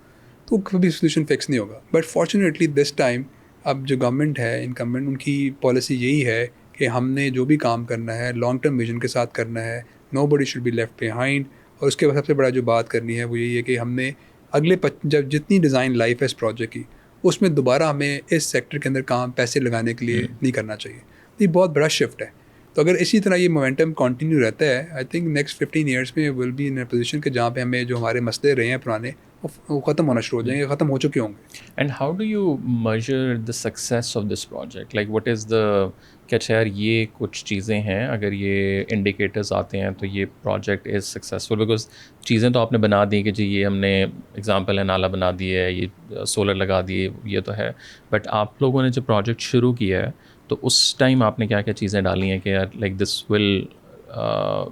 तो कभी सोल्यूशन फिक्स नहीं होगा। बट फॉर्चुनेटली दिस टाइम अब जो गवर्नमेंट है, इनकम्बेंट, उनकी पॉलिसी यही है कि हमने जो भी काम करना है लॉन्ग टर्म विजन के साथ करना है, nobody should be left behind. और उसके बाद सबसे बड़ा जो बात करनी है वो यही है कि हमने अगले जब जितनी डिज़ाइन लाइफ है इस प्रोजेक्ट की, उसमें दोबारा हमें इस सेक्टर के अंदर काम पैसे लगाने के लिए नहीं करना चाहिए। ये बहुत बड़ा शिफ्ट है। तो अगर इसी तरह ये मोमेंटम कंटिन्यू रहता है, आई थिंक नेक्स्ट 15 ईयर्स में will be in a position कि जहाँ पे हमें जो हमारे मसले रहे हैं पुराने वो ख़त्म होना शुरू हो जाएंगे, ख़त्म हो चुके होंगे। And how do you measure the success of this project, like what is the, क्या अच्छा यार ये कुछ चीज़ें हैं, अगर ये इंडिकेटर्स आते हैं तो ये प्रोजेक्ट इज़ सक्सेसफुल, बिकॉज चीज़ें तो आपने बना दी कि जी ये हमने एग्जांपल है नाला बना दिए है, ये सोलर लगा दिए, ये तो है, बट आप लोगों ने जो प्रोजेक्ट शुरू किया है तो उस टाइम आपने क्या क्या चीज़ें डाली हैं कि यार like this will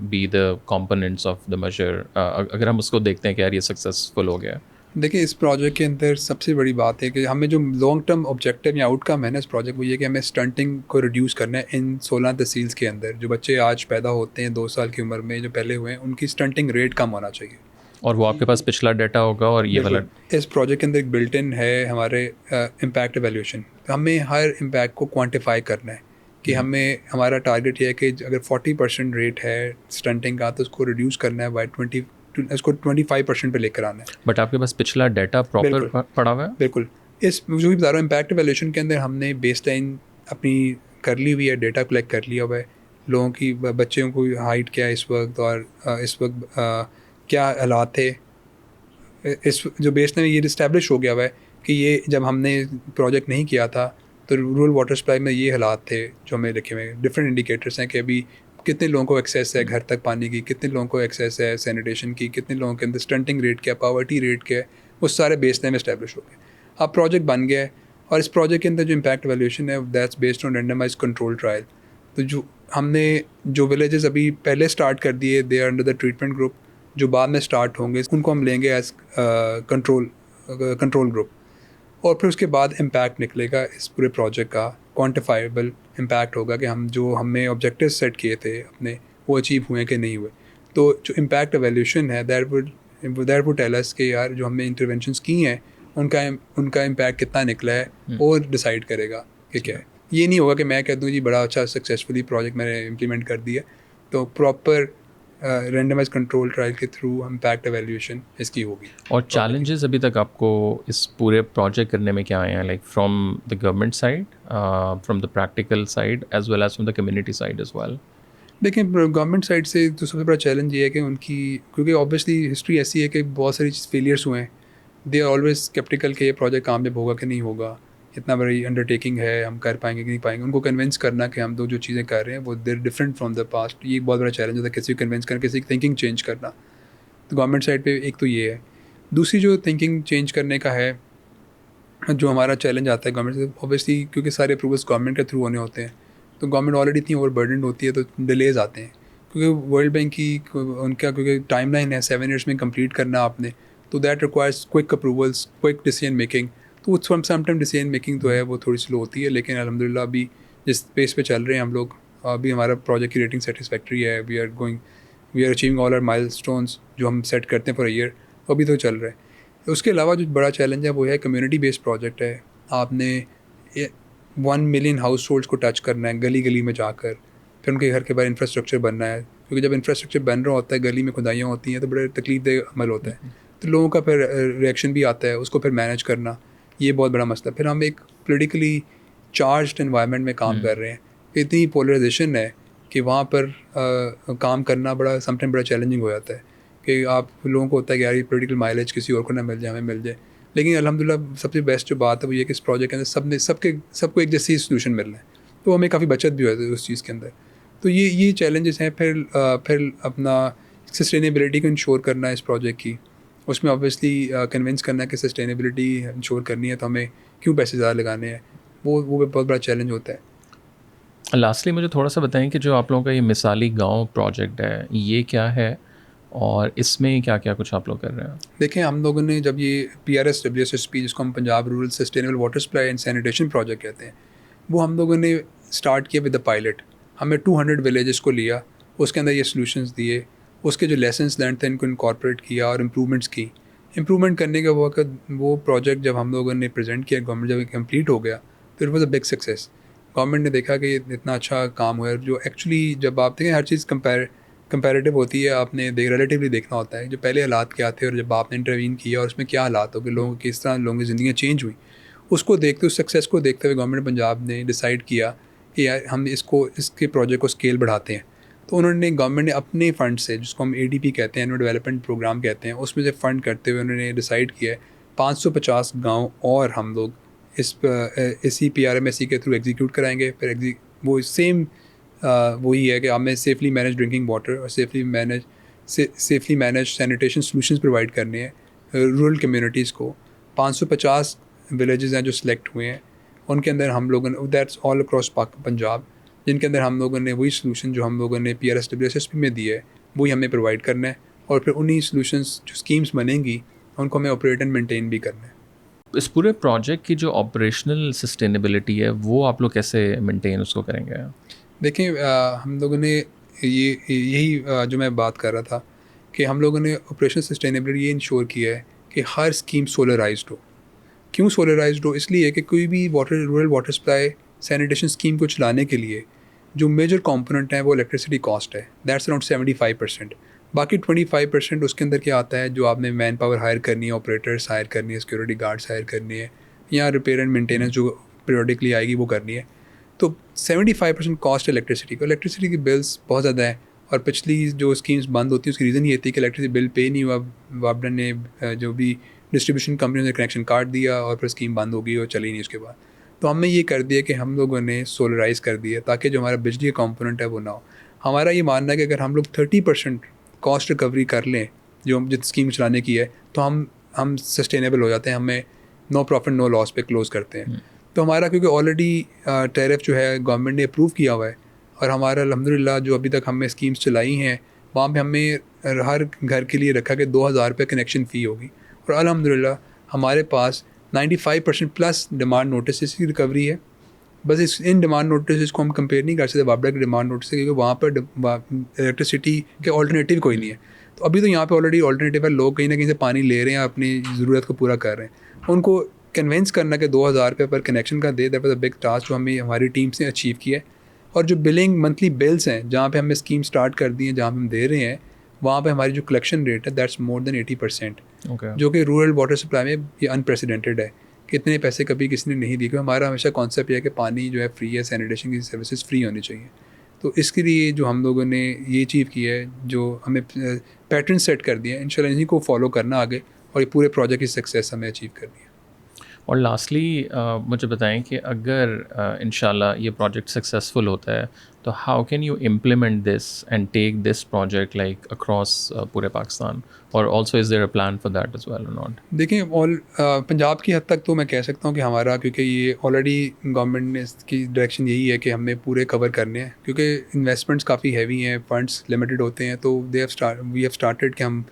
be the components of the major, अगर हम उसको देखते हैं कि यार ये सक्सेसफुल हो गया है? देखिए, इस प्रोजेक्ट के अंदर सबसे बड़ी बात है कि हमें जो लॉन्ग टर्म ऑब्जेक्टिव या आउटकम है ना इस प्रोजेक्ट, वो ये कि हमें स्टंटिंग को रिड्यूस करना है इन 16 तहसील्स के अंदर। जो बच्चे आज पैदा होते हैं 2 साल की उम्र में, जो पहले हुए हैं, उनकी स्टंटिंग रेट कम होना चाहिए। और वो आपके पास पिछला डाटा होगा और ये वाला? बिल्कुल, इस प्रोजेक्ट के अंदर एक बिल्ट इन है हमारे इम्पैक्ट एवेल्यूशन। हमें हर इम्पैक्ट को क्वान्टिफाई करना है कि हमें, हमारा टारगेट ये है कि अगर 40% रेट है स्टंटिंग का तो उसको रिड्यूस करना है बाई 20, इसको 25% पे लेकर आना है। बट आपके पास पिछला डाटा प्रॉपर बिल्कुल। पड़ा हुआ है? बिल्कुल, इस जो भी बता रहा हूँ इम्पैक्ट एवेल्यूशन के अंदर हमने बेस लाइन अपनी कर ली हुई है, डेटा कलेक्ट कर लिया हुआ है, लोगों की बच्चों को हाइट क्या है इस वक्त, और इस वक्त क्या हालात थे। इस जो बेस लाइन ये इस्टेब्लिश हो गया हुआ है कि ये जब हमने प्रोजेक्ट नहीं किया था तो रूरल वाटर सप्लाई में ये हालात थे जो हमें लिखे हुए हैं। डिफरेंट इंडिकेटर्स हैं कि अभी कितने लोगों को एक्सेस है घर तक पानी की, कितने लोगों को एक्सेस है सैनिटेशन की, कितने लोगों के अंदर स्टंटिंग रेट क्या, पावर्टी रेट क्या है, वो सारे बेस लाइन में इस्टेब्लिश हो गए। अब प्रोजेक्ट बन गया है और इस प्रोजेक्ट के अंदर जो इम्पैक्ट वैल्यूएशन है that's based on randomise control trial. तो जो हमने जो विलेजेस अभी पहले स्टार्ट कर दिए they are under the treatment group, जो बाद में स्टार्ट होंगे उनको हम लेंगे एज कंट्रोल ग्रुप, और फिर उसके बाद इम्पैक्ट निकलेगा इस पूरे प्रोजेक्ट का, क्वान्टिफाइबल इम्पैक्ट होगा कि हम जो हमने ऑब्जेक्टिव सेट किए थे अपने वो अचीव हुए कि नहीं हुए। तो जो इम्पैक्ट एवेल्यूशन है दैट वुड टेल अस कि यार जो हमने इंटरवेंशंस की हैं उनका इम्पैक्ट कितना निकला है और डिसाइड करेगा कि क्या है। ये नहीं होगा कि मैं कह दूँ जी बड़ा अच्छा सक्सेसफुली प्रोजेक्ट मैंने इम्प्लीमेंट कर दिया। तो प्रॉपर रेंडमाइज कंट्रोल ट्रायल के थ्रू इम्पैक्ट एवेल्यूएशन इसकी होगी। और चैलेंजेस अभी तक आपको इस पूरे प्रोजेक्ट करने में क्या आए हैं, like from the government side, from the practical side as well as from the community side as well? देखिए, गवर्नमेंट साइड से तो सबसे बड़ा चैलेंज ये है कि उनकी, क्योंकि ऑब्वियसली हिस्ट्री ऐसी है कि बहुत सारी फेलियर्स हुए हैं, दे आर ऑलवेज स्केप्टिकल कि ये प्रोजेक्ट कामयाब होगा कि नहीं होगा, इतना बड़ी अंडरटेकिंग है, हम कर पाएंगे कि नहीं पाएंगे। उनको कन्विंस करना कि हम जो चीज़ें कर रहे हैं वो there different from the past, ये एक बहुत बड़ा चैलेंज होता है किसी को कन्विंस करना, किसी की थिंकिंग चेंज करना। तो गवर्नमेंट साइड पे एक तो ये है। दूसरी जो थिंकिंग चेंज करने का है, जो हमारा चैलेंज आता है गवर्नमेंट से, ऑब्वियसली क्योंकि सारे अप्रूवल्स गवर्नमेंट के थ्रू होने होते हैं, तो गवर्नमेंट ऑलरेडी इतनी ओवरबर्डन होती है तो डिलेज आते हैं। क्योंकि वर्ल्ड बैंक की उनका क्योंकि टाइमलाइन है 7 ईयर्स में कंप्लीट करना आपने, तो that requires quick approvals, quick decision making. तो समटाइम डिसीजन मेकिंग जो है वो थोड़ी स्लो होती है, लेकिन अल्हम्दुलिल्लाह अभी जिस पेस पे चल रहे हैं हम लोग, अभी हमारा प्रोजेक्ट की रेटिंग सेटिस्फैक्ट्री है। We are achieving all our milestones जो हम सेट करते हैं फॉर अ ईयर, तो अभी तो चल रहा है। उसके अलावा जो बड़ा चैलेंज है वो है कम्युनिटी बेस्ड प्रोजेक्ट है। आपने 1 मिलियन हाउस होल्ड्स को टच करना है गली गली में जाकर, फिर उनके घर के बाहर इंफ्रास्ट्रक्चर बनना है, क्योंकि जब इंफ्रास्ट्रक्चर बन रहा होता है, गली में खुदाइयाँ होती हैं, तो बड़े तकलीफ अमल होता है, तो लोगों का फिर रिएक्शन भी आता है, उसको फिर मैनेज करना, ये बहुत बड़ा मसला। फिर हम एक पोलिटिकली चार्ज्ड एनवायरनमेंट में काम कर रहे हैं, इतनी पोलराइजेशन है कि वहाँ पर काम करना बड़ा समटाइम बड़ा चैलेंजिंग हो जाता है कि आप लोगों को होता है कि यार ये पोलिटिकल माइलेज किसी और को ना मिल जाए, हमें मिल जाए। लेकिन अल्हम्दुलिल्लाह सबसे बेस्ट जो बात है वो ये कि इस प्रोजेक्ट के अंदर सबको एक जैसी सोल्यूशन मिल रहा है, तो हमें काफ़ी बचत भी होती है उस चीज़ के अंदर। तो ये चैलेंजेस हैं। फिर अपना सस्टेनेबिलिटी को इंश्योर करना है इस प्रोजेक्ट की, उसमें ऑब्वियसली कन्विंस करना है कि सस्टेनेबिलिटी इंश्योर करनी है तो हमें क्यों पैसे ज़्यादा लगाने हैं, वो बहुत बड़ा चैलेंज होता है। लास्टली मुझे थोड़ा सा बताएं कि जो आप लोगों का ये मिसाली गांव प्रोजेक्ट है ये क्या है और इसमें क्या क्या कुछ आप लोग कर रहे हैं? देखें, हम लोगों ने जब ये PRSWSSP, जिसको हम Punjab rural sustainable water supply and sanitation project कहते हैं, वो हम लोगों ने स्टार्ट किया विद द पायलट। हमें 200 विलेजेस को लिया, उसके अंदर ये सॉल्यूशंस दिए, उसके जो लेसन्स लर्न थे इनको इनकॉर्पोरेट किया और इम्प्रूवमेंट्स की। इम्प्रूवमेंट करने के वक्त वो प्रोजेक्ट जब हम लोगों ने प्रेजेंट किया गवर्नमेंट, जब कंप्लीट हो गया तो it was a big success. Government ने देखा कि इतना अच्छा काम हुआ है, जो एक्चुअली जब आप देखें हर चीज़ कंपैरेटिव होती है, आपने रिलेटिवली देखना होता है, जो पहले हालात क्या थे और जब आपने इंटरवीन किया और उसमें क्या हालात हो गए, लोगों किस तरह लोगों की ज़िंदगी चेंज हुई, उसको देखते, उस सक्सेस को देखते हुए गवर्नमेंट पंजाब ने डिसाइड किया कि यार हम इसके प्रोजेक्ट को स्केल बढ़ाते हैं। तो उन्होंने गवर्नमेंट ने अपने फ़ंड से, जिसको हम ADP कहते हैं, एनुअल डेवलपमेंट प्रोग्राम कहते हैं, उसमें से फ़ंड करते हुए उन्होंने डिसाइड किया है 550 गाँव और हम लोग इसी PRMSE के थ्रू एग्जीक्यूट कराएंगे। फिर वो सेम वही है कि हमें सेफली मैनेज ड्रिंकिंग वाटर और safely manage sanitation solutions provide करने हैं रूरल कम्युनिटीज़ को। 550 विलेजेस हैं जो सिलेक्ट हुए हैं, उनके अंदर हम लोगों ने, दैट्स ऑल अक्रॉस पंजाब, जिनके अंदर हम लोगों ने वही सॉल्यूशन जो हम लोगों ने PRSWSSP में दिए है वही हमें प्रोवाइड करना है। और फिर उन्हीं सॉल्यूशंस जो स्कीम्स बनेंगी उनको हमें ऑपरेट एंड मेंटेन भी करना है। इस पूरे प्रोजेक्ट की जो ऑपरेशनल सस्टेनेबिलिटी है वो आप लोग कैसे मेंटेन उसको करेंगे? देखिए हम लोगों ने यही जो मैं बात कर रहा था कि हम लोगों ने ऑपरेशनल सस्टेनेबिलिटी ये इंश्योर किया है कि हर स्कीम सोलराइज्ड हो। क्यों सोलराइज्ड हो? इसलिए कि कोई भी rural water supply sanitation scheme को चलाने के लिए जो मेजर कंपोनेंट है वो इलेक्ट्रिसिटी कॉस्ट है, दैट्स अराउंड 75%। बाकी 25% उसके अंदर क्या आता है, जो आपने मैन पावर हायर करनी है, ऑपरेटर्स हायर करनी है, सिक्योरिटी गार्ड्स हायर करनी है, या रिपेयर एंड मेंटेनेंस जो पीरियडिकली आएगी वो करनी है। तो 75% कॉस्ट इलेक्ट्रिसिटी के बिल्स बहुत ज़्यादा है। और पिछली जो स्कीम्स बंद होती है उसकी रीज़न ये थी कि इलेक्ट्रिसिटी बिल पे नहीं हुआ, वापडा ने जो भी डिस्ट्रीब्यूशन कंपनी ने कनेक्शन काट दिया और फिर स्कीम बंद हो गई और चली नहीं उसके बाद। तो हमने ये कर दिया कि हम लोगों ने सोलराइज़ कर दिया ताकि जो हमारा बिजली का कंपोनेंट है वो ना हो। हमारा ये मानना है कि अगर हम लोग 30% कॉस्ट रिकवरी कर लें जो हम जिस स्कीम चलाने की है, तो हम सस्टेनेबल हो जाते हैं, हमें नो प्रॉफिट नो लॉस पे क्लोज़ करते हैं। तो हमारा क्योंकि ऑलरेडी टैरिफ जो है गवर्नमेंट ने अप्रूव किया हुआ है, और हमारा अल्हम्दुलिल्लाह जो अभी तक हमने स्कीम्स चलाई हैं वहाँ पे हमें हर घर के लिए रखा कि 2000 रुपये कनेक्शन फ़ी होगी। और अल्हम्दुलिल्लाह हमारे पास 95% प्लस डिमांड नोटिस की रिकवरी है। बस इन डिमांड नोटिस को हम कंपेयर नहीं कर सकते वापडा के डिमांड नोटिस से, क्योंकि वहाँ पर इलेक्ट्रिसिटी के ऑल्टरनेटिव कोई नहीं है। तो अभी तो यहाँ पे ऑलरेडी ऑल्टरनेटिव है, लोग कहीं ना कहीं से पानी ले रहे हैं, अपनी ज़रूरत को पूरा कर रहे हैं। उनको कन्विंस करना कि 2000 रुपये पर कनेक्शन का दे, that was a big task जो हमें हमारी टीम से अचीव किया है। और जो बिलिंग मंथली बिल्स हैं जहाँ पे हमने स्कीम स्टार्ट कर दी है, जहाँ पे हम दे रहे हैं, वहाँ पे हमारी जो कलेक्शन रेट है दैट्स मोर देन 80%, जो कि रूरल वाटर सप्लाई में ये अनप्रेसिडेंटेड है कि इतने पैसे कभी किसी ने नहीं दिए। क्योंकि हमारा हमेशा कॉन्सेप्ट ये है कि पानी जो है फ्री है, सैनिटेशन की सर्विसेज फ्री होनी चाहिए। तो इसके लिए जो हम लोगों ने ये अचीव किया है, जो हमें पैटर्न सेट कर दिया है, इंशाल्लाह इन्हीं को फॉलो करना आगे, और ये पूरे प्रोजेक्ट की सक्सेस हमें अचीव करनी है। और लास्टली मुझे बताएं कि अगर इंशाल्लाह ये प्रोजेक्ट सक्सेसफुल होता है तो how can you implement this and take this project like across पूरे पाकिस्तान, और also is there a plan for that as well और नॉट? देखिए पंजाब की हद तक तो मैं कह सकता हूँ कि हमारा, क्योंकि ये ऑलरेडी गवर्नमेंट ने इसकी डायरेक्शन यही है कि हमें पूरे कवर करने हैं, क्योंकि इन्वेस्टमेंट्स काफ़ी हैवी हैं, फंड्स लिमिटेड होते हैं। तो वी हैव स्टार्टेड कि हम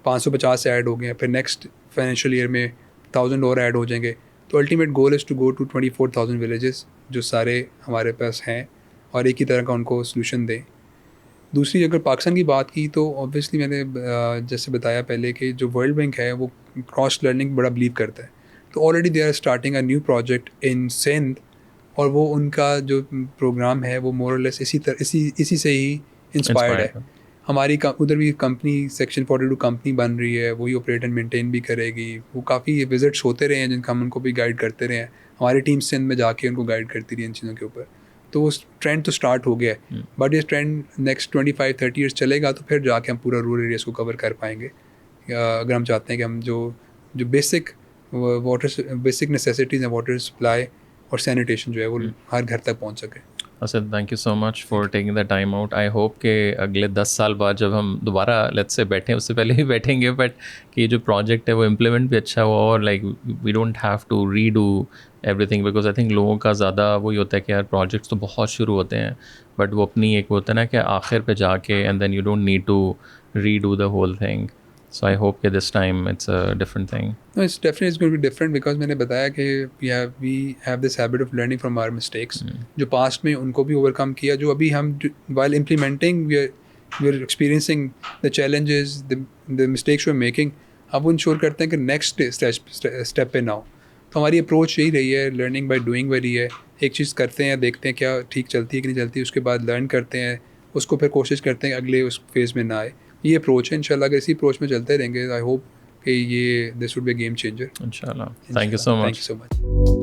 550 से ऐड हो गए हैं, फिर नेक्स्ट फाइनेंशियल ईयर में 1000 और ऐड हो जाएंगे। तो ultimate goal is to go to 24,000 villages जो सारे हमारे पास हैं, और एक ही तरह का उनको सोल्यूशन दें। दूसरी अगर पाकिस्तान की बात की तो ऑब्वियसली मैंने जैसे बताया पहले कि जो वर्ल्ड बैंक है वो क्रॉस लर्निंग बड़ा बिलीव करता है। तो already they are starting a new project in Sindh, और वो उनका जो प्रोग्राम है वो मोर और लेस इसी से ही इंस्पायर्ड है। हमारी उधर भी कंपनी सेक्शन 42 कंपनी बन रही है, वही ऑपरेट एंड मेंटेन भी करेगी। वो काफ़ी विजिट्स होते रहे हैं जिनका हम उनको भी गाइड करते रहे हैं, हमारी टीम सिंध में जाके उनको गाइड करती रही इन चीज़ों के ऊपर। तो वो ट्रेंड तो स्टार्ट हो गया है, बट ये ट्रेंड नेक्स्ट 25-30 ईयर्स चलेगा तो फिर जाके हम पूरा रूरल एरियाज़ को कवर कर पाएंगे। अगर हम चाहते हैं कि हम जो बेसिक नेसेसिटीज़ हैं, वाटर सप्लाई और सैनिटेशन जो है वो हर घर तक पहुंच सके। Asad, thank you so much for taking the time out. I hope कि अगले 10 साल बाद जब हम दोबारा लेट्स से बैठें, उससे पहले ही बैठेंगे, बट कि जो प्रोजेक्ट है वो इम्प्लीमेंट भी अच्छा हुआ, और like we don't have to redo everything, because I think लोगों का ज़्यादा वही होता है कि यार प्रोजेक्ट्स तो बहुत शुरू होते हैं बट वो अपनी एक होता है ना कि आखिर पे जाके and then you don't need to redo the whole thing. So I hope कि this time it's a different thing. No, it's definitely it's going to be different because मैंने बताया कि we have this habit of learning from our mistakes, जो past में उनको भी overcome किया, जो अभी हम while implementing we are experiencing the challenges, the mistakes we're making, अब वो इंश्योर करते हैं कि नेक्स्ट स्टेप पे ना हो। तो हमारी अप्रोच यही रही है, लर्निंग बाय डूइंग वाली है। एक चीज़ करते हैं, देखते हैं क्या ठीक चलती है कि नहीं चलती, उसके बाद लर्न करते हैं, उसको फिर कोशिश करते हैं अगले उस फेज़ में ना आए। ये अप्रोच है। इंशाल्लाह अगर इसी अप्रोच में चलते रहेंगे, आई होप कि ये this would be a game changer इंशाल्लाह। Thank you so much. Thank you so much.